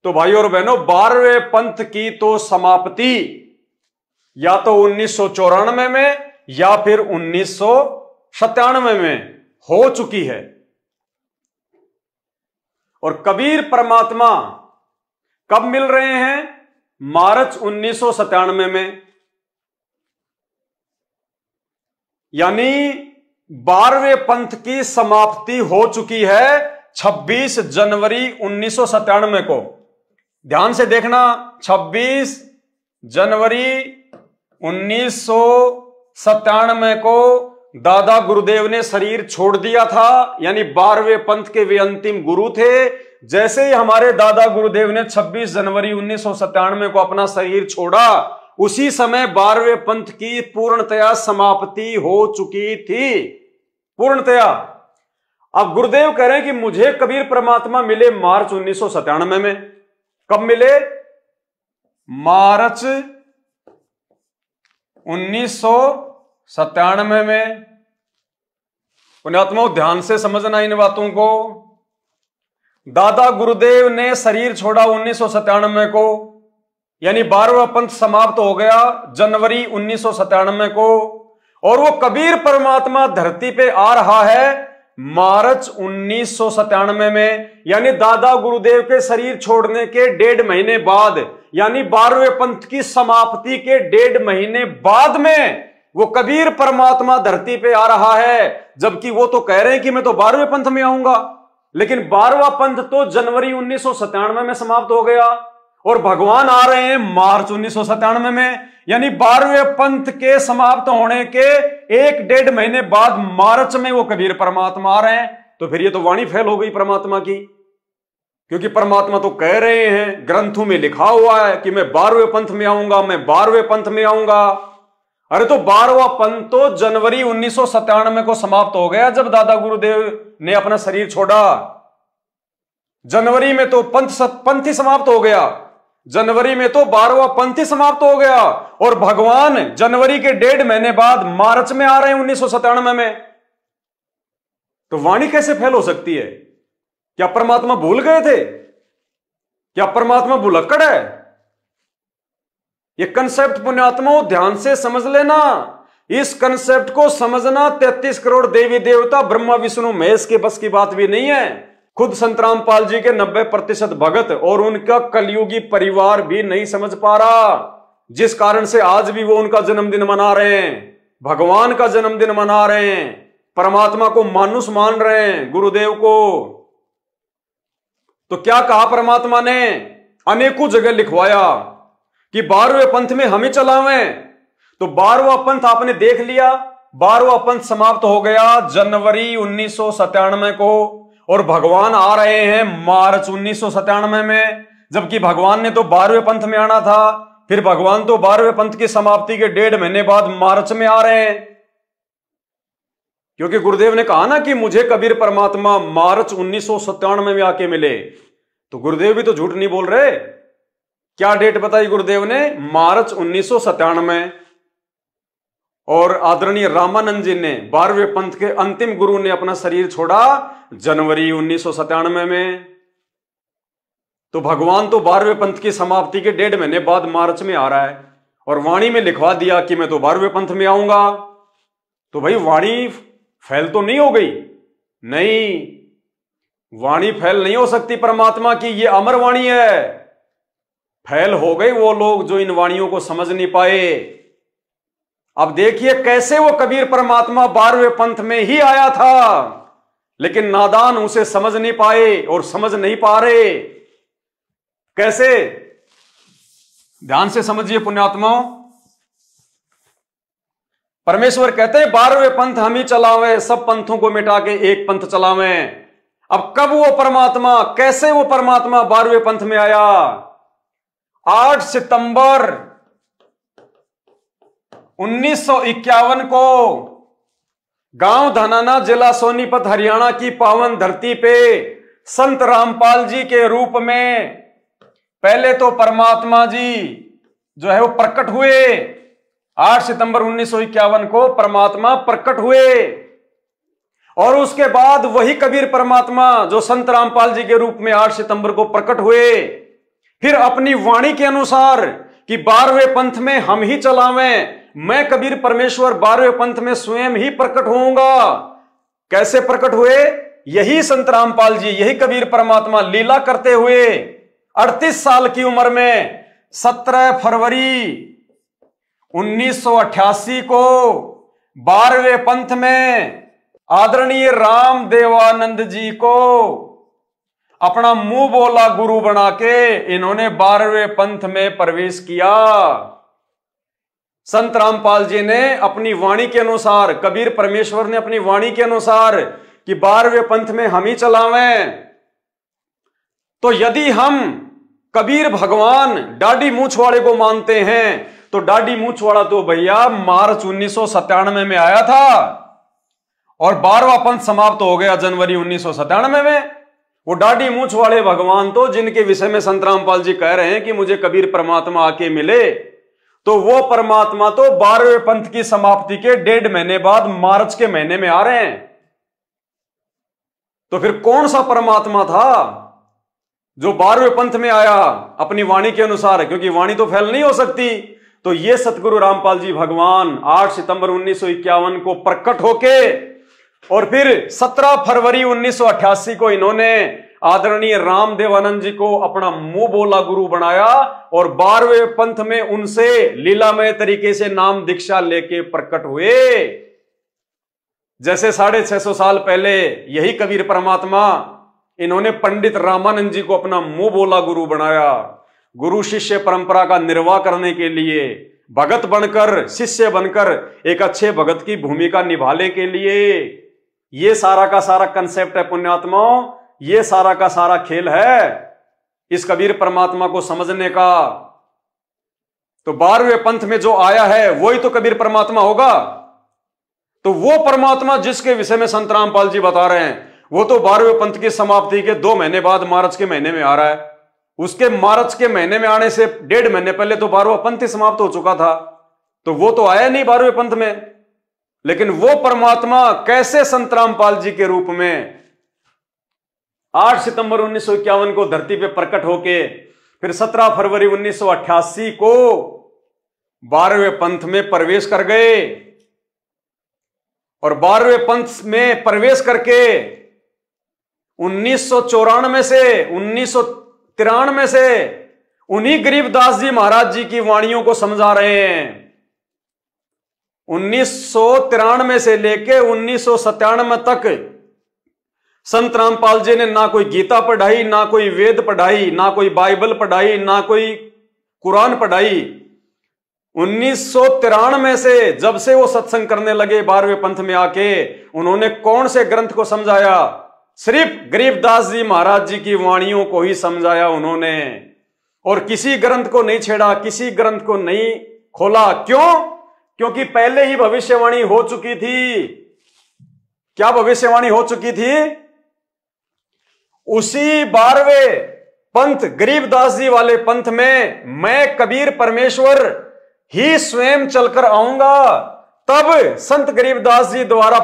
तो भाई और बहनों, 12वें पंथ की तो समाप्ति या तो 1994 में या फिर 1997 में हो चुकी है। और कबीर परमात्मा कब मिल रहे हैं? मार्च 1997 में, यानी 12वें पंथ की समाप्ति हो चुकी है 26 जनवरी 1997 को। ध्यान से देखना, 26 जनवरी 1997 को दादा गुरुदेव ने शरीर छोड़ दिया था, यानी 12वें पंथ के वे अंतिम गुरु थे। जैसे ही हमारे दादा गुरुदेव ने 26 जनवरी 1997 को अपना शरीर छोड़ा, उसी समय 12वें पंथ की पूर्णतया समाप्ति हो चुकी थी, पूर्णतया। अब गुरुदेव कह रहे हैं कि मुझे कबीर परमात्मा मिले मार्च 1997 में। कब मिले? मार्च 1997 में। पुण्यात्माओं, ध्यान से समझना इन बातों को। दादा गुरुदेव ने शरीर छोड़ा 1997 को, यानी 12वां पंथ समाप्त हो गया जनवरी 1997 को, और वो कबीर परमात्मा धरती पे आ रहा है मार्च 1997 में, यानी दादा गुरुदेव के शरीर छोड़ने के 1.5 महीने बाद, यानी 12वें पंथ की समाप्ति के 1.5 महीने बाद में वो कबीर परमात्मा धरती पे आ रहा है। जबकि वो तो कह रहे हैं कि मैं तो 12वें पंथ में आऊंगा, लेकिन 12वां पंथ तो जनवरी 1997 में समाप्त हो गया और भगवान आ रहे हैं मार्च 1997 में, यानी 12वें पंथ के समाप्त होने के 1.5 महीने बाद मार्च में वो कबीर परमात्मा आ रहे हैं। तो फिर ये तो वाणी फेल हो गई परमात्मा की, क्योंकि परमात्मा तो कह रहे हैं, ग्रंथों में लिखा हुआ है कि मैं 12वें पंथ में आऊंगा, मैं 12वें पंथ में आऊंगा। अरे तो 12वां पंथ तो जनवरी 1997 को समाप्त हो गया, जब दादा गुरुदेव ने अपना शरीर छोड़ा। जनवरी में तो पंथ ही समाप्त हो गया, जनवरी में तो 12वां पंथ ही समाप्त हो गया, और भगवान जनवरी के 1.5 महीने बाद मार्च में आ रहे हैं 1997 में। तो वाणी कैसे फेल हो सकती है? क्या परमात्मा भूल गए थे? क्या परमात्मा भुलक्कड़ है? ये कंसेप्ट पुण्यात्माओं ध्यान से समझ लेना। इस कंसेप्ट को समझना 33 करोड़ देवी देवता ब्रह्मा विष्णु महेश के बस की बात भी नहीं है। खुद संत रामपाल जी के 90% भगत और उनका कलयुगी परिवार भी नहीं समझ पा रहा, जिस कारण से आज भी वो उनका जन्मदिन मना रहे हैं, भगवान का जन्मदिन मना रहे हैं, परमात्मा को मानुष मान रहे हैं, गुरुदेव को। तो क्या कहा परमात्मा ने? अनेकों जगह लिखवाया कि 12वें पंथ में हम ही चलावें। तो 12वां पंथ आपने देख लिया, 12वां पंथ समाप्त हो गया जनवरी 1997 को, और भगवान आ रहे हैं मार्च 1997 में। जबकि भगवान ने तो 12वें पंथ में आना था, फिर भगवान तो 12वें पंथ की समाप्ति के 1.5 महीने बाद मार्च में आ रहे हैं। क्योंकि गुरुदेव ने कहा ना कि मुझे कबीर परमात्मा मार्च 1997 में आके मिले, तो गुरुदेव भी तो झूठ नहीं बोल रहे। क्या डेट बताई गुरुदेव ने? मार्च 1997। और आदरणीय रामानंद जी ने 12वें पंथ के अंतिम गुरु ने अपना शरीर छोड़ा जनवरी 1997 में। तो भगवान तो 12वें पंथ की समाप्ति के 1.5 महीने बाद मार्च में आ रहा है और वाणी में लिखवा दिया कि मैं तो 12वें पंथ में आऊंगा। तो भाई वाणी फैल तो नहीं हो गई? नहीं, वाणी फैल नहीं हो सकती परमात्मा की, ये अमर वाणी है। फैल हो गई वो लोग जो इन वाणियों को समझ नहीं पाए। अब देखिए कैसे वो कबीर परमात्मा 12वें पंथ में ही आया था, लेकिन नादान उसे समझ नहीं पाए और समझ नहीं पा रहे। कैसे? ध्यान से समझिए पुण्यात्माओं। परमेश्वर कहते हैं 12वें पंथ हम ही चलावे, सब पंथों को मिटा के एक पंथ चलावे। अब कब वो परमात्मा, कैसे वो परमात्मा 12वें पंथ में आया? 8 सितंबर 1951 को गांव धनाना, जिला सोनीपत, हरियाणा की पावन धरती पे संत रामपाल जी के रूप में पहले तो परमात्मा जी जो है वो प्रकट हुए। 8 सितंबर 1951 को परमात्मा प्रकट हुए और उसके बाद वही कबीर परमात्मा जो संत रामपाल जी के रूप में 8 सितंबर को प्रकट हुए, फिर अपनी वाणी के अनुसार कि 12वें पंथ में हम ही चलावें, मैं कबीर परमेश्वर 12वें पंथ में स्वयं ही प्रकट होऊंगा। कैसे प्रकट हुए? यही संत रामपाल जी, यही कबीर परमात्मा लीला करते हुए 38 साल की उम्र में 17 फरवरी 1988 को 12वें पंथ में आदरणीय राम देवानंद जी को अपना मुंह बोला गुरु बना के इन्होंने 12वें पंथ में प्रवेश किया। संत रामपाल जी ने अपनी वाणी के अनुसार, कबीर परमेश्वर ने अपनी वाणी के अनुसार कि 12वें पंथ में हम ही चलावें। तो यदि हम कबीर भगवान डाडी मूछ वाले को मानते हैं तो डाडी मूछ वाला तो भैया मार्च 1997 में आया था और 12वां पंथ समाप्त हो गया जनवरी 1997 में। वो डाडी मूछ वाले भगवान तो जिनके विषय में संत रामपाल जी कह रहे हैं कि मुझे कबीर परमात्मा आके मिले, तो वो परमात्मा तो 12वें पंथ की समाप्ति के 1.5 महीने बाद मार्च के महीने में आ रहे हैं। तो फिर कौन सा परमात्मा था जो 12वें पंथ में आया अपनी वाणी के अनुसार? क्योंकि वाणी तो फैल नहीं हो सकती। तो ये सतगुरु रामपाल जी भगवान 8 सितंबर 1951 को प्रकट होके और फिर 17 फरवरी 1988 को इन्होंने आदरणीय राम देवानंद जी को अपना मुंह बोला गुरु बनाया और 12वें पंथ में उनसे लीलामय तरीके से नाम दीक्षा लेके प्रकट हुए। जैसे 650 साल पहले यही कबीर परमात्मा इन्होंने पंडित रामानंद जी को अपना मुंह बोला गुरु बनाया, गुरु शिष्य परंपरा का निर्वाह करने के लिए, भगत बनकर, शिष्य बनकर एक अच्छे भगत की भूमिका निभाने के लिए। ये सारा का सारा कंसेप्ट है पुण्यात्माओं, ये सारा का सारा खेल है इस कबीर परमात्मा को समझने का। तो 12वें पंथ में जो आया है वही तो कबीर परमात्मा होगा। तो वो परमात्मा जिसके विषय में संत रामपाल जी बता रहे हैं वो तो 12वें पंथ की समाप्ति के 2 महीने बाद मार्च के महीने में आ रहा है। उसके मार्च के महीने में आने से 1.5 महीने पहले तो 12वां पंथ ही समाप्त हो चुका था, तो वो तो आया नहीं 12वें पंथ में। लेकिन वो परमात्मा कैसे संत रामपाल जी के रूप में 8 सितंबर 1951 को धरती पे प्रकट होके फिर 17 फरवरी 1988 को 12वें पंथ में प्रवेश कर गए और 12वें पंथ में प्रवेश करके 1994 से 1993 से उन्हीं गरीबदास जी महाराज जी की वाणियों को समझा रहे हैं। 1993 से लेके 1997 तक संत रामपाल जी ने ना कोई गीता पढ़ाई, ना कोई वेद पढ़ाई, ना कोई बाइबल पढ़ाई, ना कोई कुरान पढ़ाई। 1993 से जब से वो सत्संग करने लगे 12वें पंथ में आके, उन्होंने कौन से ग्रंथ को समझाया? सिर्फ गरीबदास जी महाराज जी की वाणियों को ही समझाया उन्होंने, और किसी ग्रंथ को नहीं छेड़ा, किसी ग्रंथ को नहीं खोला। क्यों? क्योंकि पहले ही भविष्यवाणी हो चुकी थी। क्या भविष्यवाणी हो चुकी थी? उसी 12वें पंथ गरीबदास जी वाले पंथ में मैं कबीर परमेश्वर ही स्वयं चलकर आऊंगा, तब संत गरीबदास जी द्वारा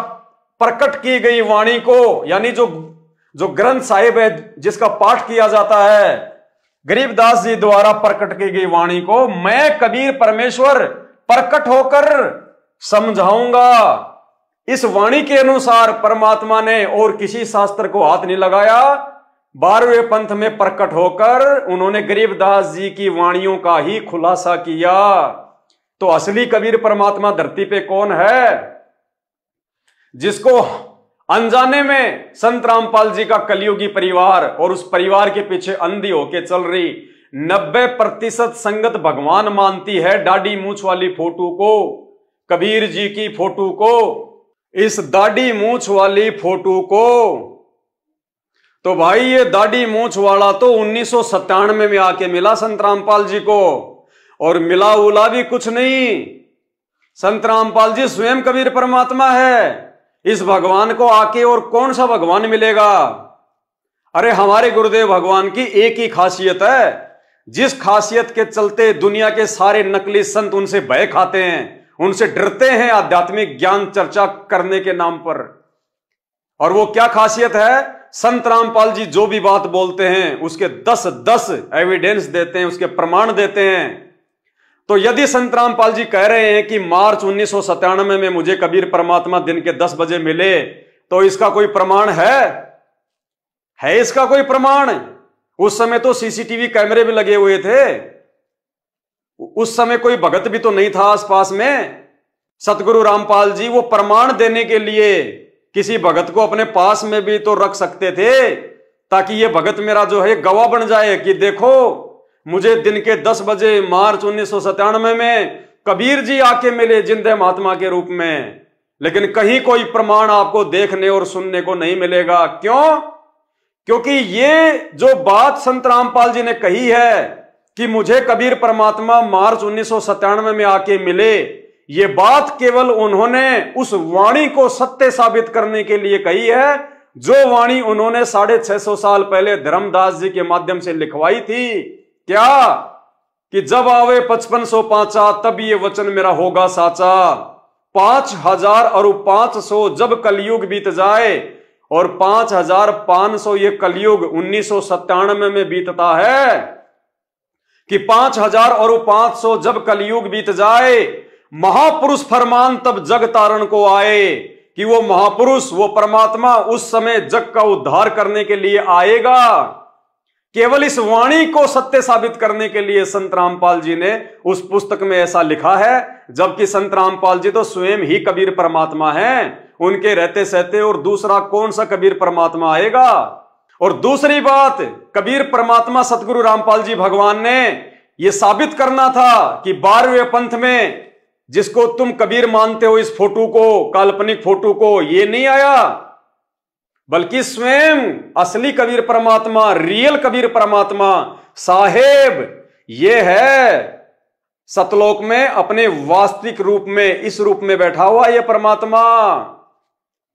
प्रकट की गई वाणी को, यानी जो ग्रंथ साहिब है जिसका पाठ किया जाता है, गरीबदास जी द्वारा प्रकट की गई वाणी को मैं कबीर परमेश्वर प्रकट होकर समझाऊंगा। इस वाणी के अनुसार परमात्मा ने और किसी शास्त्र को हाथ नहीं लगाया। 12वें पंथ में प्रकट होकर उन्होंने गरीबदास जी की वाणियों का ही खुलासा किया। तो असली कबीर परमात्मा धरती पे कौन है? जिसको अनजाने में संत रामपाल जी का कलियुगी परिवार और उस परिवार के पीछे अंधी होके चल रही 90% संगत भगवान मानती है। दाढ़ी मूछ वाली फोटो को, कबीर जी की फोटो को, इस दाढ़ी मूछ वाली फोटो को। तो भाई ये दाढ़ी मूछ वाला तो 1997 में आके मिला संत रामपाल जी को, और मिला उला भी कुछ नहीं। संत रामपाल जी स्वयं कबीर परमात्मा है। इस भगवान को आके और कौन सा भगवान मिलेगा? अरे हमारे गुरुदेव भगवान की एक ही खासियत है, जिस खासियत के चलते दुनिया के सारे नकली संत उनसे भय खाते हैं, उनसे डरते हैं आध्यात्मिक ज्ञान चर्चा करने के नाम पर। और वो क्या खासियत है? संत रामपाल जी जो भी बात बोलते हैं उसके 10 एविडेंस देते हैं, उसके प्रमाण देते हैं। तो यदि संत रामपाल जी कह रहे हैं कि मार्च 1997 में मुझे कबीर परमात्मा दिन के 10 बजे मिले, तो इसका कोई प्रमाण है इसका कोई प्रमाण? उस समय तो सीसीटीवी कैमरे भी लगे हुए थे, उस समय कोई भगत भी तो नहीं था आसपास में। सतगुरु रामपाल जी वो प्रमाण देने के लिए किसी भगत को अपने पास में भी तो रख सकते थे, ताकि ये भगत मेरा जो है गवाह बन जाए कि देखो मुझे दिन के 10 बजे मार्च 1997 में कबीर जी आके मिले जिंदे महात्मा के रूप में। लेकिन कहीं कोई प्रमाण आपको देखने और सुनने को नहीं मिलेगा। क्यों? क्योंकि ये जो बात संत रामपाल जी ने कही है कि मुझे कबीर परमात्मा मार्च 1997 में आके मिले, ये बात केवल उन्होंने उस वाणी को सत्य साबित करने के लिए कही है, जो वाणी उन्होंने 650 साल पहले धर्मदास जी के माध्यम से लिखवाई थी। क्या? कि जब आवे 5505 तब ये वचन मेरा होगा साचा। 5000 और 500 जब कलयुग बीत जाए, और 5500 ये कलयुग 1997 में बीतता है, कि 5000 और 500 जब कलयुग बीत जाए, महापुरुष फरमान तब जग तारण को आए। कि वो महापुरुष, वो परमात्मा उस समय जग का उद्धार करने के लिए आएगा। केवल इस वाणी को सत्य साबित करने के लिए संत रामपाल जी ने उस पुस्तक में ऐसा लिखा है, जबकि संत रामपाल जी तो स्वयं ही कबीर परमात्मा हैं, उनके रहते सहते और दूसरा कौन सा कबीर परमात्मा आएगा। और दूसरी बात, कबीर परमात्मा सतगुरु रामपाल जी भगवान ने यह साबित करना था कि 12वें पंथ में जिसको तुम कबीर मानते हो, इस फोटो को, काल्पनिक फोटो को, ये नहीं आया, बल्कि स्वयं असली कबीर परमात्मा, रियल कबीर परमात्मा साहेब ये है सतलोक में अपने वास्तविक रूप में, इस रूप में बैठा हुआ ये परमात्मा।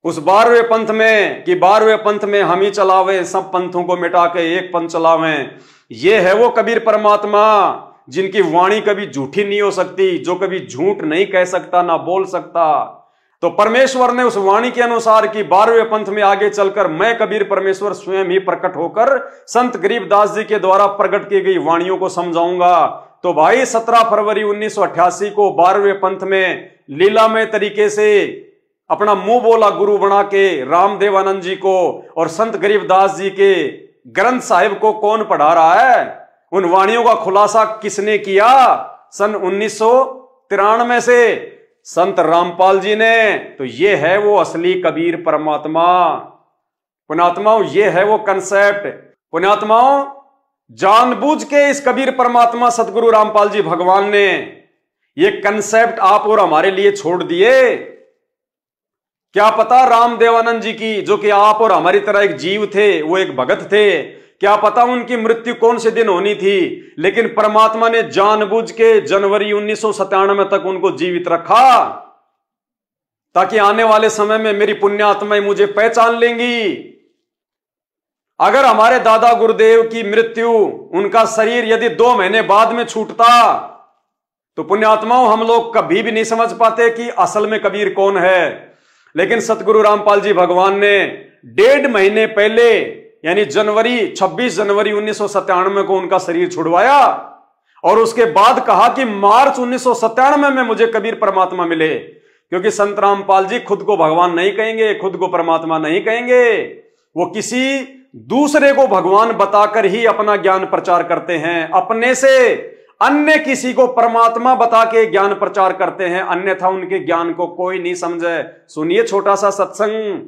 उस 12वें पंथ में कि 12वें पंथ में हम ही चलावे, सब पंथों को मिटा के एक पंथ चलावे, ये है वो कबीर परमात्मा जिनकी वाणी कभी झूठी नहीं हो सकती, जो कभी झूठ नहीं कह सकता, ना बोल सकता। तो परमेश्वर ने उस वाणी के अनुसार कि 12वें पंथ में आगे चलकर मैं कबीर परमेश्वर स्वयं ही प्रकट होकर संत गरीबदास जी के द्वारा प्रकट की गई वाणियों को समझाऊंगा। तो भाई 17 फरवरी 1988 को 12वें पंथ में लीलामय तरीके से अपना मुंह बोला गुरु बना के रामदेवानंद जी को और संत गरीबदास जी के ग्रंथ साहिब को कौन पढ़ा रहा है? उन वाणियों का खुलासा किसने किया? सन 1993 से संत रामपाल जी ने। तो ये है वो असली कबीर परमात्मा। पुण्यात्माओं, ये है वो कंसेप्ट। पुण्यात्माओं, जानबूझ के इस कबीर परमात्मा सतगुरु रामपाल जी भगवान ने ये कंसेप्ट आप और हमारे लिए छोड़ दिए। क्या पता रामदेवानंद जी की, जो कि आप और हमारी तरह एक जीव थे, वो एक भगत थे, क्या पता उनकी मृत्यु कौन से दिन होनी थी, लेकिन परमात्मा ने जानबूझ के जनवरी 1997 तक उनको जीवित रखा, ताकि आने वाले समय में मेरी पुण्य आत्माएं मुझे पहचान लेंगी। अगर हमारे दादा गुरुदेव की मृत्यु, उनका शरीर यदि 2 महीने बाद में छूटता, तो पुण्यात्माओं, हम लोग कभी भी नहीं समझ पाते कि असल में कबीर कौन है। लेकिन सतगुरु रामपाल जी भगवान ने 1.5 महीने पहले यानी 26 जनवरी 1997 को उनका शरीर छुड़वाया और उसके बाद कहा कि मार्च 1997 में मुझे कबीर परमात्मा मिले। क्योंकि संत रामपाल जी खुद को भगवान नहीं कहेंगे, खुद को परमात्मा नहीं कहेंगे, वो किसी दूसरे को भगवान बताकर ही अपना ज्ञान प्रचार करते हैं। अपने से अन्य किसी को परमात्मा बता के ज्ञान प्रचार करते हैं, अन्यथा उनके ज्ञान को कोई नहीं समझे। सुनिए छोटा सा सत्संग।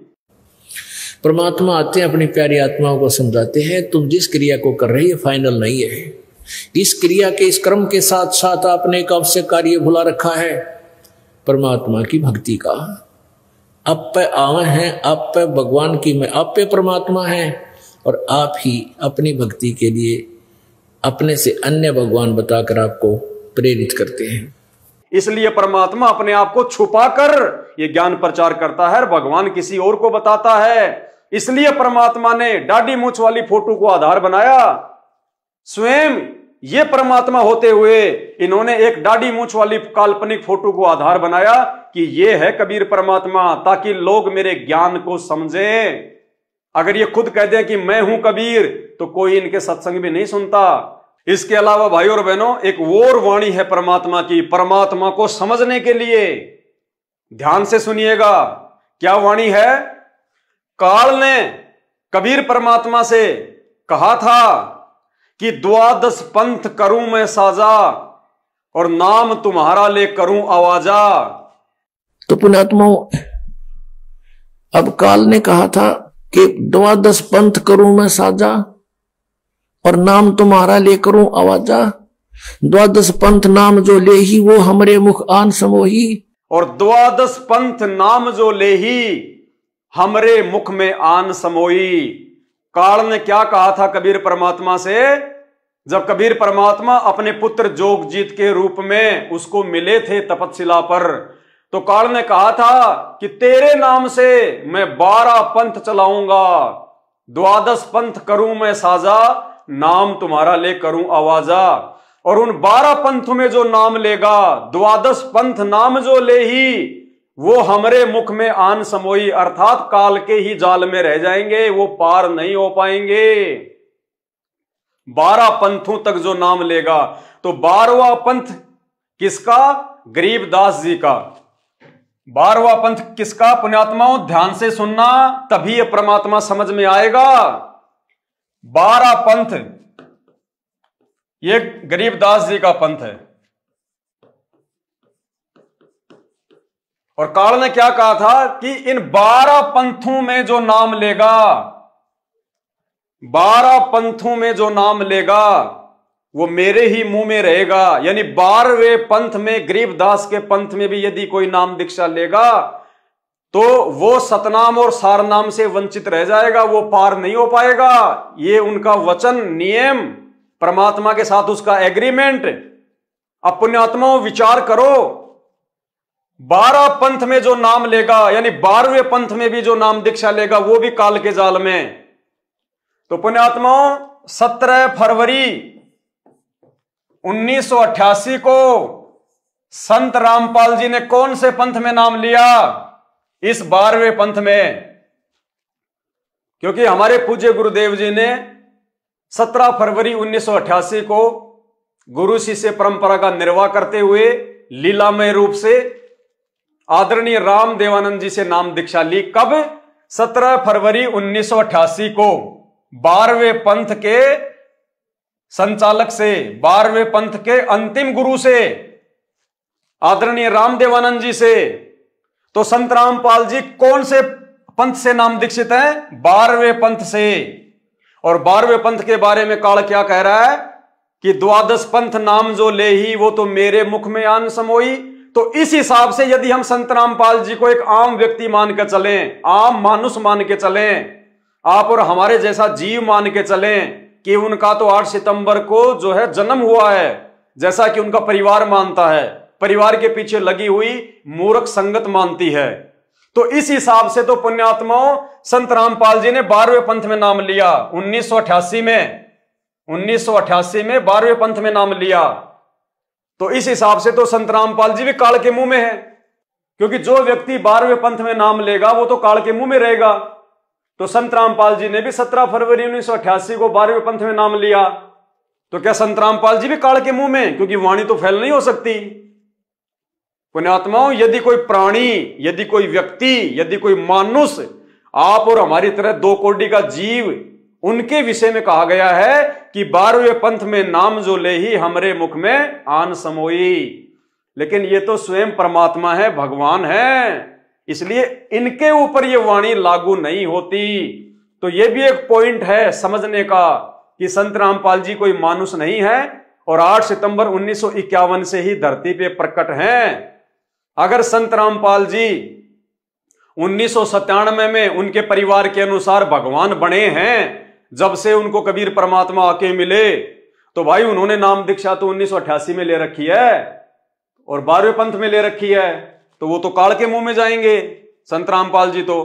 परमात्मा आते हैं, अपनी प्यारी आत्माओं को समझाते हैं, तुम जिस क्रिया को कर रही है फाइनल नहीं है। इस क्रिया के, इस कर्म के साथ साथ आपने एक अवश्य कार्य भुला रखा है, परमात्मा की भक्ति का। आप पे आवे हैं, आप पे भगवान की में, आप पे परमात्मा है और आप ही अपनी भक्ति के लिए अपने से अन्य भगवान बताकर आपको प्रेरित करते हैं। इसलिए परमात्मा अपने आप को छुपाकर ये ज्ञान प्रचार करता है, भगवान किसी और को बताता है। इसलिए परमात्मा ने दाढ़ी मूंछ वाली फोटो को आधार बनाया। स्वयं ये परमात्मा होते हुए इन्होंने एक दाढ़ी मूंछ वाली काल्पनिक फोटो को आधार बनाया कि ये है कबीर परमात्मा, ताकि लोग मेरे ज्ञान को समझें। अगर ये खुद कह दें कि मैं हूं कबीर, तो कोई इनके सत्संग भी नहीं सुनता। इसके अलावा भाई और बहनों, एक और वाणी है परमात्मा की, परमात्मा को समझने के लिए। ध्यान से सुनिएगा, क्या वाणी है? काल ने कबीर परमात्मा से कहा था कि 12 पंथ करूं मैं साजा और नाम तुम्हारा ले करूं आवाजा। तो पुण्यात्माओं, अब काल ने कहा था कि 12 पंथ करूं मैं साजा और नाम तुम्हारा ले करूं आवाजा। 12 पंथ नाम जो ले ही वो हमरे मुख आन समोही। और 12 पंथ नाम जो ले ही हमरे मुख में आन समोई। काल ने क्या कहा था कबीर परमात्मा से? जब कबीर परमात्मा अपने पुत्र जोगजीत के रूप में उसको मिले थे तपस्या पर, तो काल ने कहा था कि तेरे नाम से मैं 12 पंथ चलाऊंगा, 12 पंथ करूं मैं साजा, नाम तुम्हारा ले करूं आवाजा। और उन 12 पंथों में जो नाम लेगा, 12 पंथ नाम जो ले ही वो हमरे मुख में आन समोई, अर्थात काल के ही जाल में रह जाएंगे, वो पार नहीं हो पाएंगे। 12 पंथों तक जो नाम लेगा, तो 12वां पंथ किसका? गरीबदास जी का। 12वां पंथ किसका? पुण्यात्माओं ध्यान से सुनना, तभी ये परमात्मा समझ में आएगा। 12 पंथ ये गरीबदास जी का पंथ है। और काल ने क्या कहा था कि इन 12 पंथों में जो नाम लेगा, 12 पंथों में जो नाम लेगा वो मेरे ही मुंह में रहेगा। यानी 12वें पंथ में, गरीबदास के पंथ में भी यदि कोई नाम दीक्षा लेगा तो वो सतनाम और सारनाम से वंचित रह जाएगा, वो पार नहीं हो पाएगा। ये उनका वचन, नियम, परमात्मा के साथ उसका एग्रीमेंट। अब पुण्यात्माओं विचार करो, 12 पंथ में जो नाम लेगा, यानी 12वें पंथ में भी जो नाम दीक्षा लेगा, वो भी काल के जाल में। तो पुण्यात्माओं 17 फरवरी 1988 को संत रामपाल जी ने कौन से पंथ में नाम लिया? इस 12वें पंथ में। क्योंकि हमारे पूज्य गुरुदेव जी ने 17 फरवरी 1988 को गुरु शिष्य परंपरा का निर्वाह करते हुए लीलामय रूप से आदरणीय राम देवानंद जी से नाम दीक्षा ली। कब? 17 फरवरी 1988 को 12वें पंथ के संचालक से, 12वें पंथ के अंतिम गुरु से, आदरणीय राम देवानंद जी से। तो संत रामपाल जी कौन से पंथ से नाम दीक्षित हैं? 12वें पंथ से। और 12वें पंथ के बारे में काल क्या कह रहा है कि 12 पंथ नाम जो ले ही वो तो मेरे मुख में आन समोई। तो इस हिसाब से यदि हम संत रामपाल जी को एक आम व्यक्ति मान के चलें, आम मानुष मान के चलें, आप और हमारे जैसा जीव मान के चलें कि उनका तो 8 सितंबर को जो है जन्म हुआ है, जैसा कि उनका परिवार मानता है, परिवार के पीछे लगी हुई मूर्ख संगत मानती है, तो इस हिसाब से तो पुण्यात्माओं संत रामपाल जी ने 12वें पंथ में नाम लिया। 1988 में 12वें पंथ में नाम लिया। तो इस हिसाब से तो संत रामपाल जी भी काल के मुंह में है, क्योंकि जो व्यक्ति 12वें पंथ में नाम लेगा वो तो काल के मुंह में रहेगा। तो संत रामपाल जी ने भी 17 फरवरी 1988 को 12वें पंथ में नाम लिया, तो क्या संत रामपाल जी भी काल के मुंह में? क्योंकि वाणी तो फैल नहीं हो सकती। पुण्यात्माओं, यदि कोई प्राणी, यदि कोई व्यक्ति, यदि कोई मानुष, आप और हमारी तरह 2 कोटि का जीव, उनके विषय में कहा गया है कि 12वें पंथ में नाम जो ले ही हमरे मुख में आन समोई। लेकिन ये तो स्वयं परमात्मा है, भगवान है, इसलिए इनके ऊपर ये वाणी लागू नहीं होती। तो ये भी एक पॉइंट है समझने का कि संत रामपाल जी कोई मानुष नहीं है और 8 सितंबर 1951 से ही धरती पे प्रकट हैं। अगर संत रामपाल जी 1997 में उनके परिवार के अनुसार भगवान बने हैं, जब से उनको कबीर परमात्मा आके मिले, तो भाई उन्होंने नाम दीक्षा तो 1988 में ले रखी है और 12वें पंथ में ले रखी है, तो वो तो काल के मुंह में जाएंगे संत रामपाल जी। तो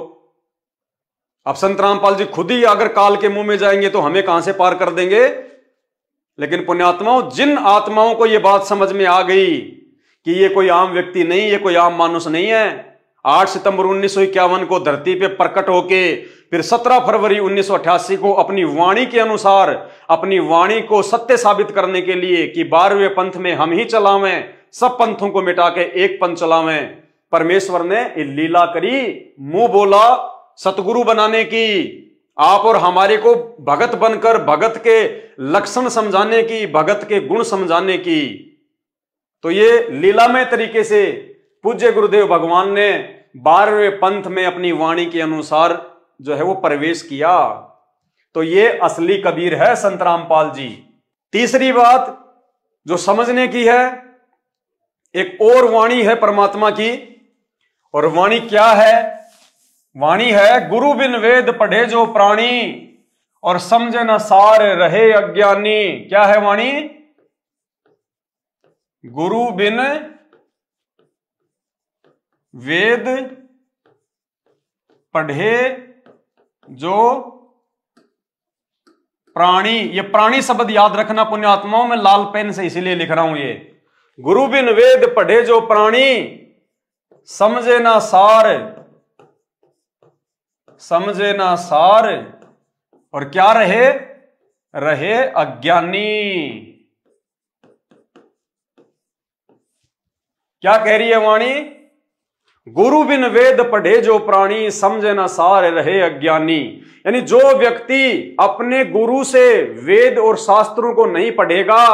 अब संत रामपाल जी खुद ही अगर काल के मुंह में जाएंगे तो हमें कहां से पार कर देंगे। लेकिन पुण्यात्माओं, जिन आत्माओं को यह बात समझ में आ गई कि ये कोई आम व्यक्ति नहीं, ये कोई आम मानुष नहीं है, 8 सितंबर 1951 को धरती पे प्रकट होके फिर 17 फरवरी 1988 को अपनी वाणी के अनुसार, अपनी वाणी को सत्य साबित करने के लिए कि 12वें पंथ में हम ही चलावें, सब पंथों को मिटा के एक पंथ चलावें, परमेश्वर ने लीला करी, मुंह बोला सतगुरु बनाने की, आप और हमारे को भगत बनकर भगत के लक्षण समझाने की, भगत के गुण समझाने की। तो ये लीलामय तरीके से पूज्य गुरुदेव भगवान ने 12वें पंथ में अपनी वाणी के अनुसार जो है वो प्रवेश किया। तो ये असली कबीर है संत रामपाल जी। तीसरी बात जो समझने की है, एक और वाणी है परमात्मा की, और वाणी क्या है? वाणी है, गुरु बिन वेद पढ़े जो प्राणी और समझे न सार रहे अज्ञानी। क्या है वाणी? गुरु बिन वेद पढ़े जो प्राणी। ये प्राणी शब्द याद रखना पुण्यात्माओं, में लाल पेन से इसीलिए लिख रहा हूं ये। गुरु बिन वेद पढ़े जो प्राणी समझे ना सार, समझे ना सार, और क्या रहे? रहे अज्ञानी। क्या कह रही है वाणी? गुरु बिन वेद पढ़े जो प्राणी समझे ना सार रहे अज्ञानी। यानी जो व्यक्ति अपने गुरु से वेद और शास्त्रों को नहीं पढ़ेगा,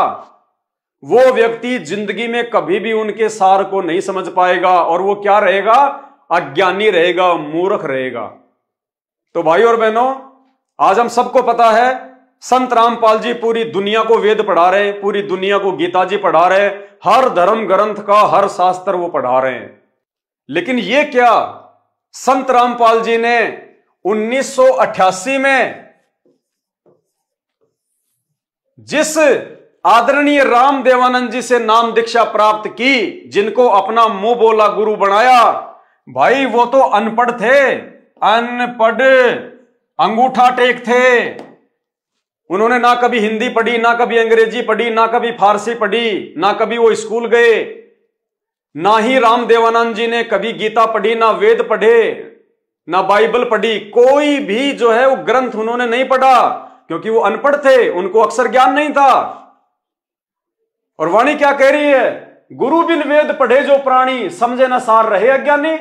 वो व्यक्ति जिंदगी में कभी भी उनके सार को नहीं समझ पाएगा, और वो क्या रहेगा? अज्ञानी रहेगा, मूर्ख रहेगा। तो भाई और बहनों, आज हम सबको पता है संत रामपाल जी पूरी दुनिया को वेद पढ़ा रहे हैं, पूरी दुनिया को गीता जी पढ़ा रहे हैं, हर धर्म ग्रंथ का हर शास्त्र वो पढ़ा रहे हैं। लेकिन ये क्या, संत रामपाल जी ने 1988 में जिस आदरणीय राम देवानंद जी से नाम दीक्षा प्राप्त की, जिनको अपना मुंह बोला गुरु बनाया, भाई वो तो अनपढ़ थे, अनपढ़ अंगूठा टेक थे। उन्होंने ना कभी हिंदी पढ़ी, ना कभी अंग्रेजी पढ़ी, ना कभी फारसी पढ़ी, ना कभी वो स्कूल गए, ना ही राम देवानंद जी ने कभी गीता पढ़ी, ना वेद पढ़े, ना बाइबल पढ़ी। कोई भी जो है वो ग्रंथ उन्होंने नहीं पढ़ा, क्योंकि वो अनपढ़ थे, उनको अक्षर ज्ञान नहीं था। और वाणी क्या कह रही है? गुरु बिन वेद पढ़े जो प्राणी समझे न सार रहे अज्ञानी।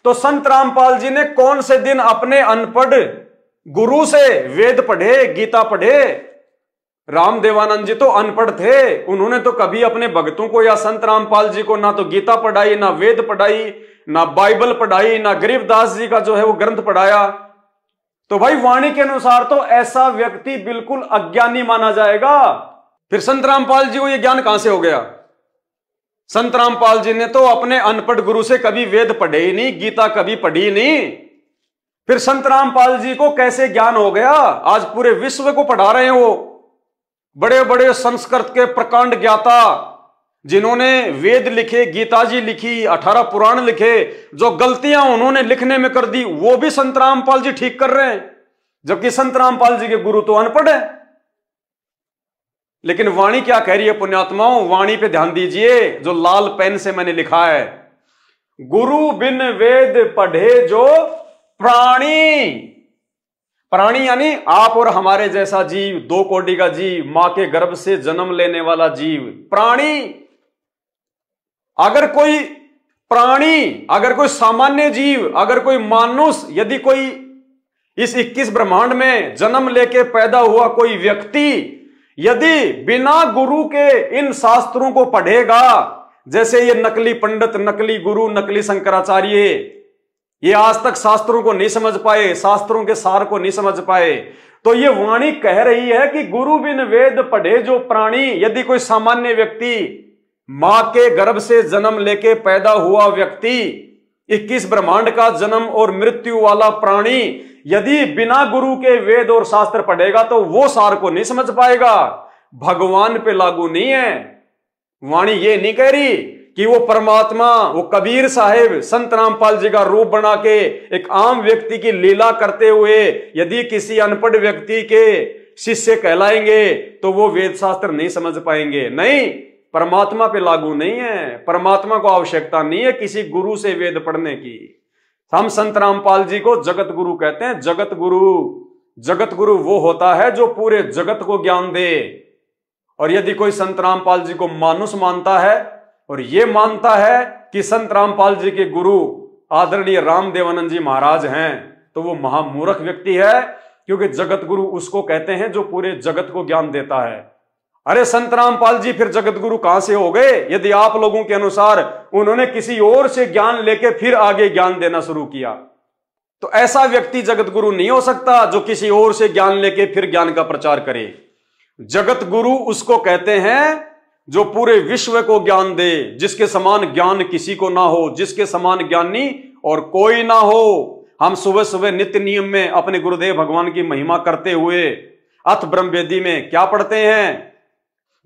तो संत रामपाल जी ने कौन से दिन अपने अनपढ़ गुरु से वेद पढ़े, गीता पढ़े? राम देवानंद जी तो अनपढ़ थे, उन्होंने तो कभी अपने भक्तों को या संत रामपाल जी को ना तो गीता पढ़ाई, ना वेद पढ़ाई, ना बाइबल पढ़ाई, ना गरीबदास जी का जो है वो ग्रंथ पढ़ाया। तो भाई वाणी के अनुसार तो ऐसा व्यक्ति बिल्कुल अज्ञानी माना जाएगा। फिर संत रामपाल जी को ये ज्ञान कहां से हो गया? संत रामपाल जी ने तो अपने अनपढ़ गुरु से कभी वेद पढ़े ही नहीं, गीता कभी पढ़ी नहीं। फिर संत रामपाल जी को कैसे ज्ञान हो गया? आज पूरे विश्व को पढ़ा रहे हैं वो, बड़े बड़े संस्कृत के प्रकांड ज्ञाता, जिन्होंने वेद लिखे, गीता जी लिखी, 18 पुराण लिखे, जो गलतियां उन्होंने लिखने में कर दी वो भी संत रामपाल जी ठीक कर रहे हैं, जबकि संत रामपाल जी के गुरु तो अनपढ़ है। लेकिन वाणी क्या कह रही है पुण्यात्माओं? वाणी पे ध्यान दीजिए, जो लाल पेन से मैंने लिखा है, गुरु बिन वेद पढ़े जो प्राणी। प्राणी यानी आप और हमारे जैसा जीव, 2 कोटि का जीव, मां के गर्भ से जन्म लेने वाला जीव, प्राणी। अगर कोई प्राणी, अगर कोई सामान्य जीव, अगर कोई मानुष, यदि कोई इस 21 ब्रह्मांड में जन्म लेके पैदा हुआ कोई व्यक्ति यदि बिना गुरु के इन शास्त्रों को पढ़ेगा, जैसे ये नकली पंडित, नकली गुरु, नकली शंकराचार्य, ये आज तक शास्त्रों को नहीं समझ पाए, शास्त्रों के सार को नहीं समझ पाए, तो ये वाणी कह रही है कि गुरु बिन वेद पढ़े जो प्राणी। यदि कोई सामान्य व्यक्ति, मां के गर्भ से जन्म लेके पैदा हुआ व्यक्ति, 21 ब्रह्मांड का जन्म और मृत्यु वाला प्राणी, यदि बिना गुरु के वेद और शास्त्र पढ़ेगा तो वो सार को नहीं समझ पाएगा, भगवान पे लागू नहीं है। वाणी ये नहीं कह रही कि वो परमात्मा, वो कबीर साहिब संत रामपाल जी का रूप बना के एक आम व्यक्ति की लीला करते हुए यदि किसी अनपढ़ व्यक्ति के शिष्य कहलाएंगे तो वो वेद शास्त्र नहीं समझ पाएंगे। नहीं, परमात्मा पे लागू नहीं है। परमात्मा को आवश्यकता नहीं है किसी गुरु से वेद पढ़ने की। हम संत रामपाल जी को जगत गुरु कहते हैं। जगत गुरु, जगत गुरु वो होता है जो पूरे जगत को ज्ञान दे। और यदि कोई संत रामपाल जी को मानुष मानता है और ये मानता है कि संत रामपाल जी के गुरु आदरणीय रामदेवानंद जी महाराज हैं, तो वो महामूर्ख व्यक्ति है, क्योंकि जगत गुरु उसको कहते हैं जो पूरे जगत को ज्ञान देता है। अरे संत रामपाल जी फिर जगत गुरु कहां से हो गए? यदि आप लोगों के अनुसार उन्होंने किसी और से ज्ञान लेके फिर आगे ज्ञान देना शुरू किया, तो ऐसा व्यक्ति जगत गुरु नहीं हो सकता जो किसी और से ज्ञान लेके फिर ज्ञान का प्रचार करे। जगत गुरु उसको कहते हैं जो पूरे विश्व को ज्ञान दे, जिसके समान ज्ञान किसी को ना हो, जिसके समान ज्ञानी और कोई ना हो। हम सुबह सुबह नित्य नियम में अपने गुरुदेव भगवान की महिमा करते हुए अथ ब्रह्मवेदी में क्या पढ़ते हैं?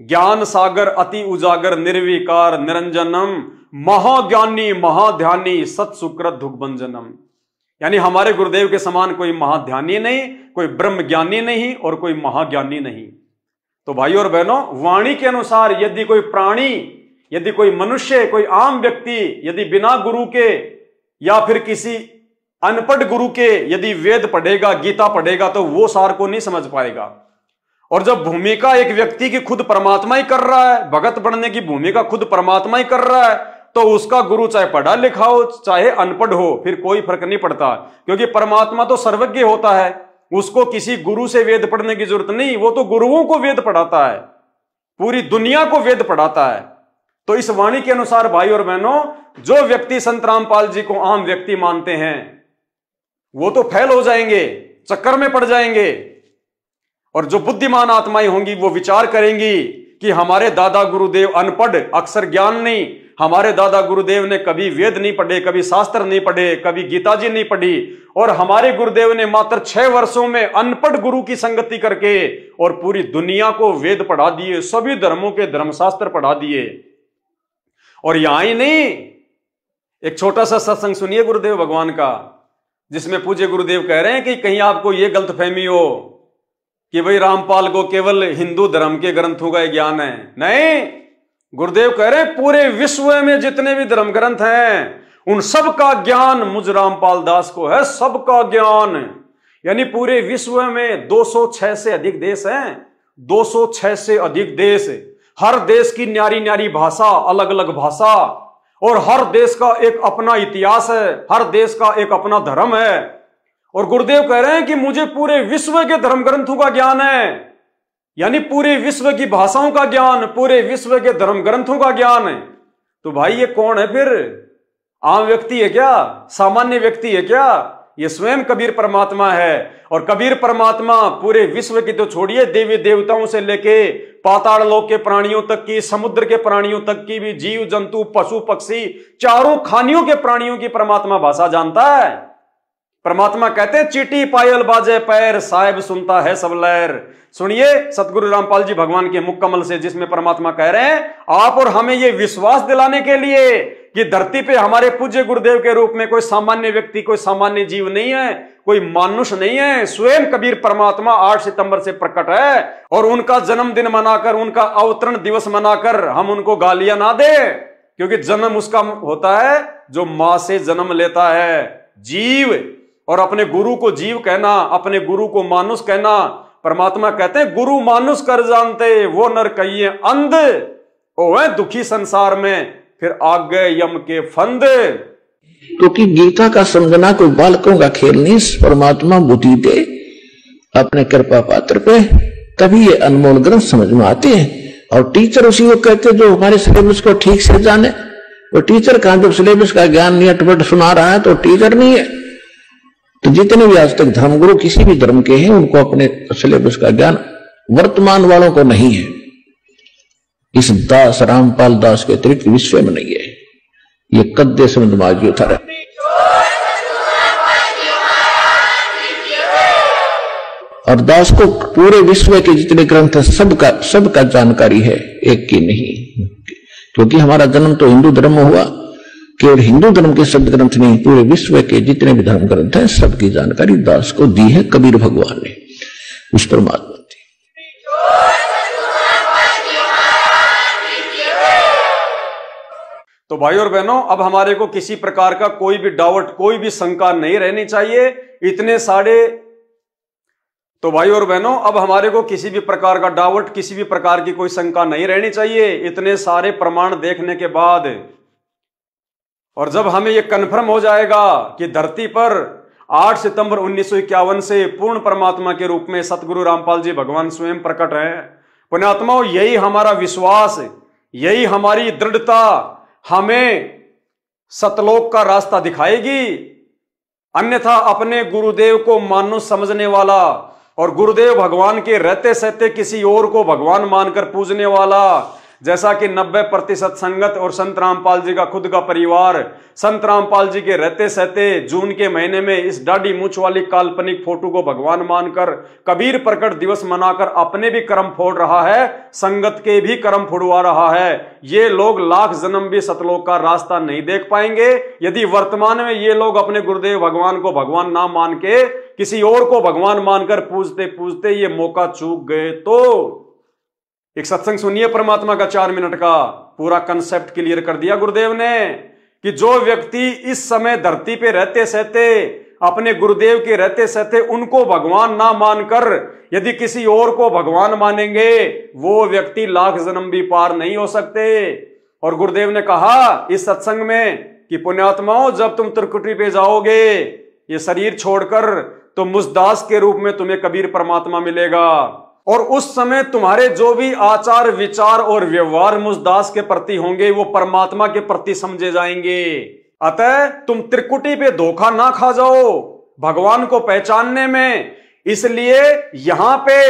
ज्ञान सागर अति उजागर निर्विकार निरंजनम महाज्ञानी महाध्यानी सत्सुकृत दुग्भंजनम। यानी हमारे गुरुदेव के समान कोई महाध्यानी नहीं, कोई ब्रह्म ज्ञानी नहीं और कोई महाज्ञानी नहीं। तो भाई और बहनों, वाणी के अनुसार यदि कोई प्राणी, यदि कोई मनुष्य, कोई आम व्यक्ति यदि बिना गुरु के या फिर किसी अनपढ़ गुरु के यदि वेद पढ़ेगा, गीता पढ़ेगा, तो वो सार को नहीं समझ पाएगा। और जब भूमिका एक व्यक्ति की खुद परमात्मा ही कर रहा है, भगत बनने की भूमिका खुद परमात्मा ही कर रहा है, तो उसका गुरु चाहे पढ़ा लिखा हो चाहे अनपढ़ हो, फिर कोई फर्क नहीं पड़ता, क्योंकि परमात्मा तो सर्वज्ञ होता है। उसको किसी गुरु से वेद पढ़ने की जरूरत नहीं, वो तो गुरुओं को वेद पढ़ाता है, पूरी दुनिया को वेद पढ़ाता है। तो इस वाणी के अनुसार भाई और बहनों, जो व्यक्ति संत रामपाल जी को आम व्यक्ति मानते हैं वो तो फेल हो जाएंगे, चक्कर में पड़ जाएंगे। और जो बुद्धिमान आत्माएं होंगी वो विचार करेंगी कि हमारे दादा गुरुदेव अनपढ़, अक्षर ज्ञान नहीं, हमारे दादा गुरुदेव ने कभी वेद नहीं पढ़े, कभी शास्त्र नहीं पढ़े, कभी गीता जी नहीं पढ़ी, और हमारे गुरुदेव ने मात्र 6 वर्षों में अनपढ़ गुरु की संगति करके और पूरी दुनिया को वेद पढ़ा दिए, सभी धर्मों के धर्मशास्त्र पढ़ा दिए। और यहां ही नहीं, एक छोटा सा सत्संग सुनिए गुरुदेव भगवान का, जिसमें पूज्य गुरुदेव कह रहे हैं कि कहीं आपको यह गलतफहमी हो कि भाई रामपाल को केवल हिंदू धर्म के ग्रंथों का ज्ञान है। नहीं, गुरुदेव कह रहे हैं पूरे विश्व में जितने भी धर्म ग्रंथ हैं उन सब का ज्ञान मुझ रामपाल दास को है, सबका ज्ञान। यानी पूरे विश्व में 206 से अधिक देश हैं, 206 से अधिक देश, हर देश की न्यारी न्यारी भाषा, अलग अलग भाषा, और हर देश का एक अपना इतिहास है, हर देश का एक अपना धर्म है। और गुरुदेव कह रहे हैं कि मुझे पूरे विश्व के धर्म ग्रंथों का ज्ञान है, यानी पूरे विश्व की भाषाओं का ज्ञान, पूरे विश्व के धर्म ग्रंथों का ज्ञान है। तो भाई ये कौन है फिर? आम व्यक्ति है क्या? सामान्य व्यक्ति है क्या? ये स्वयं कबीर परमात्मा है। और कबीर परमात्मा पूरे विश्व की तो छोड़िए, देवी देवताओं से लेके पाताल लोक के प्राणियों तक की, समुद्र के प्राणियों तक की भी, जीव जंतु पशु पक्षी चारों खानियों के प्राणियों की परमात्मा भाषा जानता है। परमात्मा कहते हैं चीटी पायल बाजे पैर, साहिब सुनता है सब लहर। सुनिए सतगुरु रामपाल जी भगवान के मुख कमल से, जिसमें परमात्मा कह रहे हैं आप और हमें ये विश्वास दिलाने के लिए कि धरती पे हमारे पूज्य गुरुदेव के रूप में कोई सामान्य व्यक्ति, कोई सामान्य जीव नहीं है, कोई मानुष नहीं है। स्वयं कबीर परमात्मा 8 सितंबर से प्रकट है और उनका जन्मदिन मनाकर, उनका अवतरण दिवस मनाकर हम उनको गालियां ना दे, क्योंकि जन्म उसका होता है जो मां से जन्म लेता है जीव। और अपने गुरु को जीव कहना, अपने गुरु को मानुष कहना, परमात्मा कहते हैं गुरु मानुष कर जानते वो नर कहिए अंध, ओ है दुखी संसार में फिर आग गए यम के फंद। क्योंकि गीता का समझना कोई बालकों का खेल नहीं, परमात्मा बुद्धि दे अपने कृपा पात्र पे, तभी ये अनमोल ग्रंथ समझ में आते हैं। और टीचर उसी को कहते जो हमारे सिलेबस को ठीक से जाने। वो टीचर कहां, जब सिलेबस का ज्ञान नहीं अटपट सुना रहा है तो टीचर नहीं है। तो जितने भी आज तक धर्मगुरु किसी भी धर्म के हैं, उनको अपने सिलेबस का ज्ञान वर्तमान वालों को नहीं है। इस दास रामपाल दास के अतिरिक्त विश्व में नहीं है। ये कद्दे से नमाजी उतारा। और दास को पूरे विश्व के जितने ग्रंथ है सबका जानकारी है, एक की नहीं। क्योंकि हमारा जन्म तो हिंदू धर्म में हुआ, केवल हिंदू धर्म के शब्द ग्रंथ नहीं, पूरे विश्व के जितने भी धर्म ग्रंथ हैं सबकी जानकारी दास को दी है कबीर भगवान ने, उस परमात्मा। तो भाई और बहनों, अब हमारे को किसी प्रकार का कोई भी डाउट, कोई भी शंका नहीं रहनी चाहिए। इतने सारे, तो भाई और बहनों, अब हमारे को किसी भी प्रकार का डाउट, किसी भी प्रकार की कोई शंका नहीं रहनी चाहिए इतने सारे प्रमाण देखने के बाद। और जब हमें यह कन्फर्म हो जाएगा कि धरती पर 8 सितंबर 1951 से पूर्ण परमात्मा के रूप में सतगुरु रामपाल जी भगवान स्वयं प्रकट है, पुण्यात्माओं, यही हमारा विश्वास, यही हमारी दृढ़ता हमें सतलोक का रास्ता दिखाएगी। अन्यथा अपने गुरुदेव को मानुष समझने वाला और गुरुदेव भगवान के रहते सहते किसी और को भगवान मानकर पूजने वाला, जैसा कि 90% संगत और संत रामपाल जी का खुद का परिवार संत रामपाल जी के रहते सहते जून के महीने में इस दाढ़ी मूंछ वाली काल्पनिक फोटो को भगवान मानकर कबीर प्रकट दिवस मनाकर अपने भी कर्म फोड़ रहा है, संगत के भी कर्म फोड़वा रहा है। ये लोग लाख जन्म भी सतलोक का रास्ता नहीं देख पाएंगे यदि वर्तमान में ये लोग अपने गुरुदेव भगवान को भगवान ना मान के किसी और को भगवान मानकर पूजते पूजते ये मौका चूक गए। तो एक सत्संग सुनिए परमात्मा का 4 मिनट का, पूरा कंसेप्ट क्लियर कर दिया गुरुदेव ने कि जो व्यक्ति इस समय धरती पे रहते सहते, अपने गुरुदेव के रहते सहते उनको भगवान ना मानकर यदि किसी और को भगवान मानेंगे, वो व्यक्ति लाख जन्म भी पार नहीं हो सकते। और गुरुदेव ने कहा इस सत्संग में कि पुण्यात्माओं, जब तुम त्रिकुटी पे जाओगे ये शरीर छोड़कर, तो मुझदास के रूप में तुम्हें कबीर परमात्मा मिलेगा। और उस समय तुम्हारे जो भी आचार विचार और व्यवहार मुझदास के प्रति होंगे वो परमात्मा के प्रति समझे जाएंगे। अतः तुम त्रिकुटी पे धोखा ना खा जाओ भगवान को पहचानने में। इसलिए यहां पे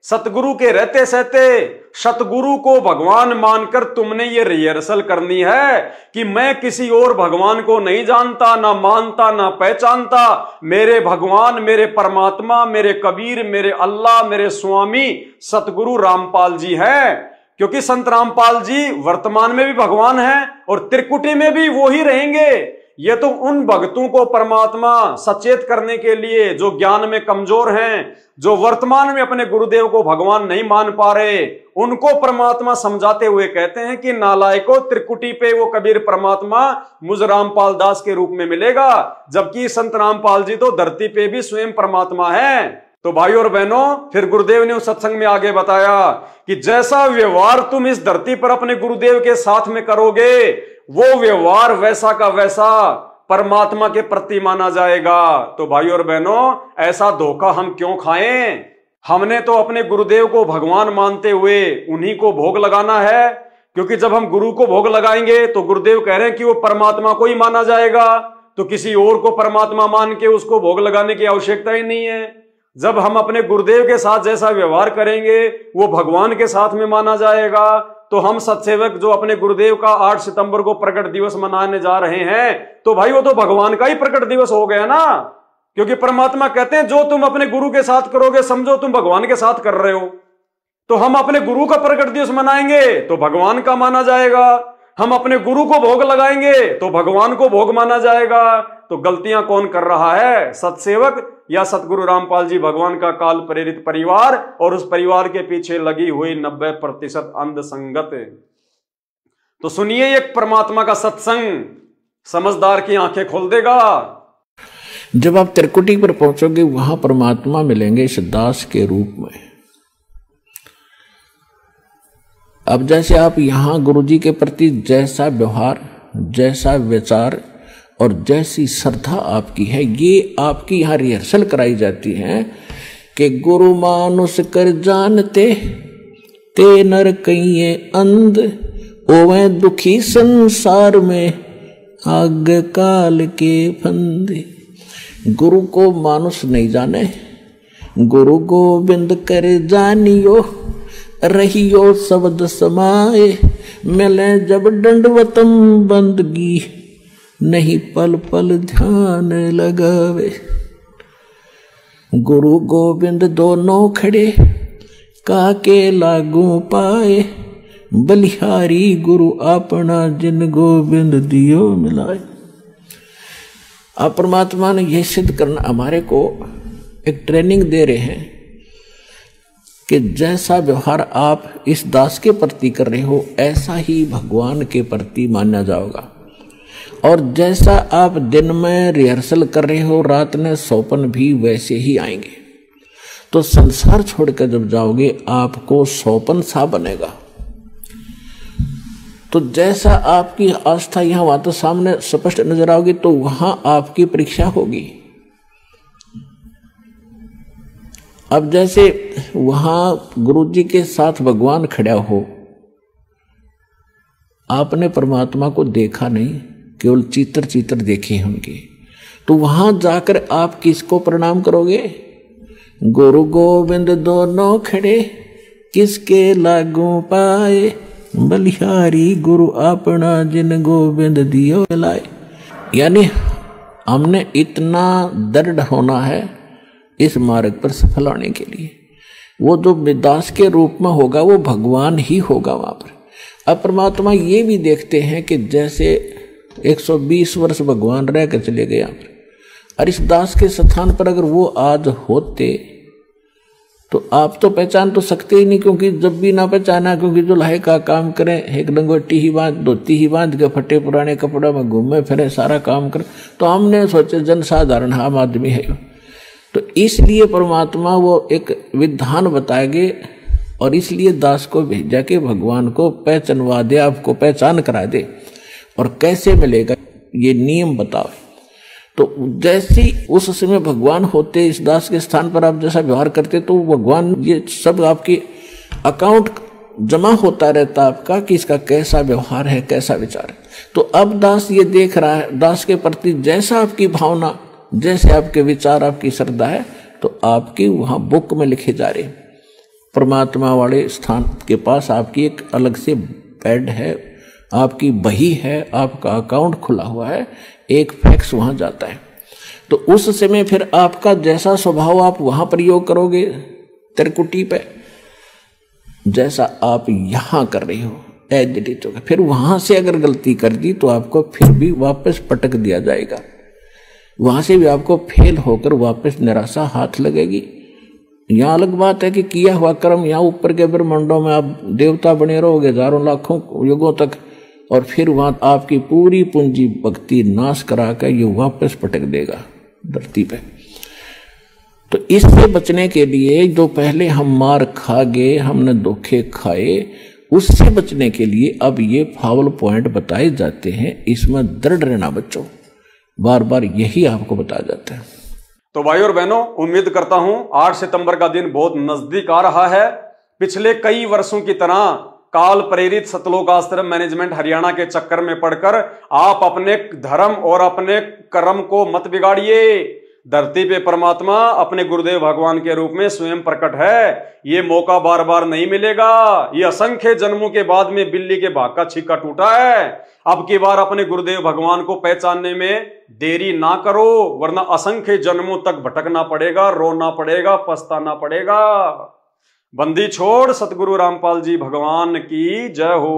सतगुरु के रहते सहते सतगुरु को भगवान मानकर तुमने ये रिहर्सल करनी है कि मैं किसी और भगवान को नहीं जानता, ना मानता, ना पहचानता। मेरे भगवान, मेरे परमात्मा, मेरे कबीर, मेरे अल्लाह, मेरे स्वामी सतगुरु रामपाल जी हैं। क्योंकि संत रामपाल जी वर्तमान में भी भगवान हैं और त्रिकुटी में भी वो ही रहेंगे। ये तो उन भक्तों को परमात्मा सचेत करने के लिए जो ज्ञान में कमजोर हैं, जो वर्तमान में अपने गुरुदेव को भगवान नहीं मान पा रहे, उनको परमात्मा समझाते हुए कहते हैं कि नालायको, त्रिकुटी पे वो कबीर परमात्मा मुझ रामपाल दास के रूप में मिलेगा, जबकि संत रामपाल जी तो धरती पे भी स्वयं परमात्मा है। तो भाई और बहनों, फिर गुरुदेव ने उस सत्संग में आगे बताया कि जैसा व्यवहार तुम इस धरती पर अपने गुरुदेव के साथ में करोगे, वो व्यवहार वैसा का वैसा परमात्मा के प्रति माना जाएगा। तो भाई और बहनों, ऐसा धोखा हम क्यों खाएं? हमने तो अपने गुरुदेव को भगवान मानते हुए उन्हीं को भोग लगाना है, क्योंकि जब हम गुरु को भोग लगाएंगे तो गुरुदेव कह रहे हैं कि वो परमात्मा को ही माना जाएगा, तो किसी और को परमात्मा मान के उसको भोग लगाने की आवश्यकता ही नहीं है। जब हम अपने गुरुदेव के साथ जैसा व्यवहार करेंगे वो भगवान के साथ में माना जाएगा। तो हम सत्सेवक जो अपने गुरुदेव का 8 सितंबर को प्रकट दिवस मनाने जा रहे हैं, तो भाई वो तो भगवान का ही प्रकट दिवस हो गया ना, क्योंकि परमात्मा कहते हैं जो तुम अपने गुरु के साथ करोगे समझो तुम भगवान के साथ कर रहे हो। तो हम अपने गुरु का प्रकट दिवस मनाएंगे तो भगवान का माना जाएगा। हम अपने गुरु को भोग लगाएंगे तो भगवान को भोग माना जाएगा। तो गलतियां कौन कर रहा है, सतसेवक या सतगुरु रामपाल जी भगवान का काल प्रेरित परिवार और उस परिवार के पीछे लगी हुई 90% अंध संगत। तो सुनिए एक परमात्मा का सत्संग समझदार की आंखें खोल देगा। जब आप त्रिकुटी पर पहुंचोगे वहां परमात्मा मिलेंगे इस दास के रूप में। अब जैसे आप यहां गुरु जी के प्रति जैसा व्यवहार, जैसा विचार और जैसी श्रद्धा आपकी है, ये आपकी यहां रिहर्सल कराई जाती है कि गुरु मानुष कर जानते ते नर कहिए अंध, ओवे दुखी संसार में आग काल के फंदे। गुरु को मानुष नहीं जाने, गुरु गोविंद कर जानियो, रहियो शब्द समाए, मिले जब दंडवतम बंदगी, नहीं पल पल ध्यान लगावे। गुरु गोविंद दोनों खड़े काके लागू पाए, बलिहारी गुरु अपना जिन गोविंद दियो मिलाए। आप परमात्मा ने यह सिद्ध करना हमारे को एक ट्रेनिंग दे रहे हैं कि जैसा व्यवहार आप इस दास के प्रति कर रहे हो ऐसा ही भगवान के प्रति माना जाएगा। और जैसा आप दिन में रिहर्सल कर रहे हो रात में सौपन भी वैसे ही आएंगे। तो संसार छोड़कर जब जाओगे आपको सौपन सा बनेगा। तो जैसा आपकी आस्था यहाँ वहां तो सामने स्पष्ट नजर आओगी, तो वहां आपकी परीक्षा होगी। अब जैसे वहां गुरु जी के साथ भगवान खड़ा हो, आपने परमात्मा को देखा नहीं, केवल चित्र देखे हैं उनके, तो वहां जाकर आप किसको प्रणाम करोगे? गुरु गोविंद दोनों खड़े किसके लागू पाए, बलिहारी गुरु अपना जिन गोविंद दियो लाए। यानी हमने इतना दृढ़ होना है इस मार्ग पर सफल होने के लिए। वो जो दास के रूप में होगा वो भगवान ही होगा वहां पर। अब परमात्मा ये भी देखते हैं कि जैसे 120 वर्ष भगवान रह कर चले गए यहाँ पर, और इस दास के स्थान पर अगर वो आज होते तो आप तो पहचान तो सकते ही नहीं, क्योंकि जब भी ना पहचाना, क्योंकि जो लाहे का काम करें, एक लंगोटी ही बांध, धोती ही बांध के फटे पुराने कपड़ा में घूमे फिरे सारा काम करें, तो हमने सोचे जन साधारण आम आदमी है। तो इसलिए परमात्मा वो एक विधान बताएंगे और इसलिए दास को भेजा के भगवान को पहचानवा दे, आपको पहचान करा दे। और कैसे मिलेगा ये नियम बताओ। तो जैसे उस समय भगवान होते इस दास के स्थान पर आप जैसा व्यवहार करते, तो भगवान ये सब आपके अकाउंट जमा होता रहता आपका कि इसका कैसा व्यवहार है, कैसा विचार है। तो अब दास ये देख रहा है, दास के प्रति जैसा आपकी भावना, जैसे आपके विचार, आपकी श्रद्धा है, तो आपकी वहां बुक में लिखे जा रहे। परमात्मा वाले स्थान के पास आपकी एक अलग से बेड है, आपकी बही है, आपका अकाउंट खुला हुआ है, एक फैक्स वहां जाता है। तो उस समय फिर आपका जैसा स्वभाव आप वहां प्रयोग करोगे त्रिकुटी पे, जैसा आप यहां कर रहे हो एडिट होगा। फिर वहां से अगर गलती कर दी तो आपको फिर भी वापस पटक दिया जाएगा, वहां से भी आपको फेल होकर वापस निराशा हाथ लगेगी। यहाँ अलग बात है कि किया हुआ कर्म यहाँ ऊपर के ब्रह्मांडों में आप देवता बने रहोगे हजारों लाखों युगों तक, और फिर वहां आपकी पूरी पूंजी भक्ति नाश करा कर ये वापस पटक देगा धरती पे। तो इससे बचने के लिए जो पहले हम मार खा गए, हमने धोखे खाए, उससे बचने के लिए अब ये फावल पॉइंट बताए जाते हैं। इसमें दृढ़ रहना बच्चों, बार बार यही आपको बताया जाता है। तो भाई और बहनों, उम्मीद करता हूं 8 सितंबर का दिन बहुत नजदीक आ रहा है। पिछले कई वर्षों की तरह काल प्रेरित सतलोक आश्रम मैनेजमेंट हरियाणा के चक्कर में पड़कर आप अपने धर्म और अपने कर्म को मत बिगाड़िए। धरती पे परमात्मा अपने गुरुदेव भगवान के रूप में स्वयं प्रकट है। ये मौका बार बार नहीं मिलेगा। ये असंख्य जन्मों के बाद में बिल्ली के भाग का छिक्का टूटा है। अब की बार अपने गुरुदेव भगवान को पहचानने में देरी ना करो, वरना असंख्य जन्मों तक भटकना पड़ेगा, रोना पड़ेगा, पछताना पड़ेगा। बंदी छोड़ सतगुरु रामपाल जी भगवान की जय हो।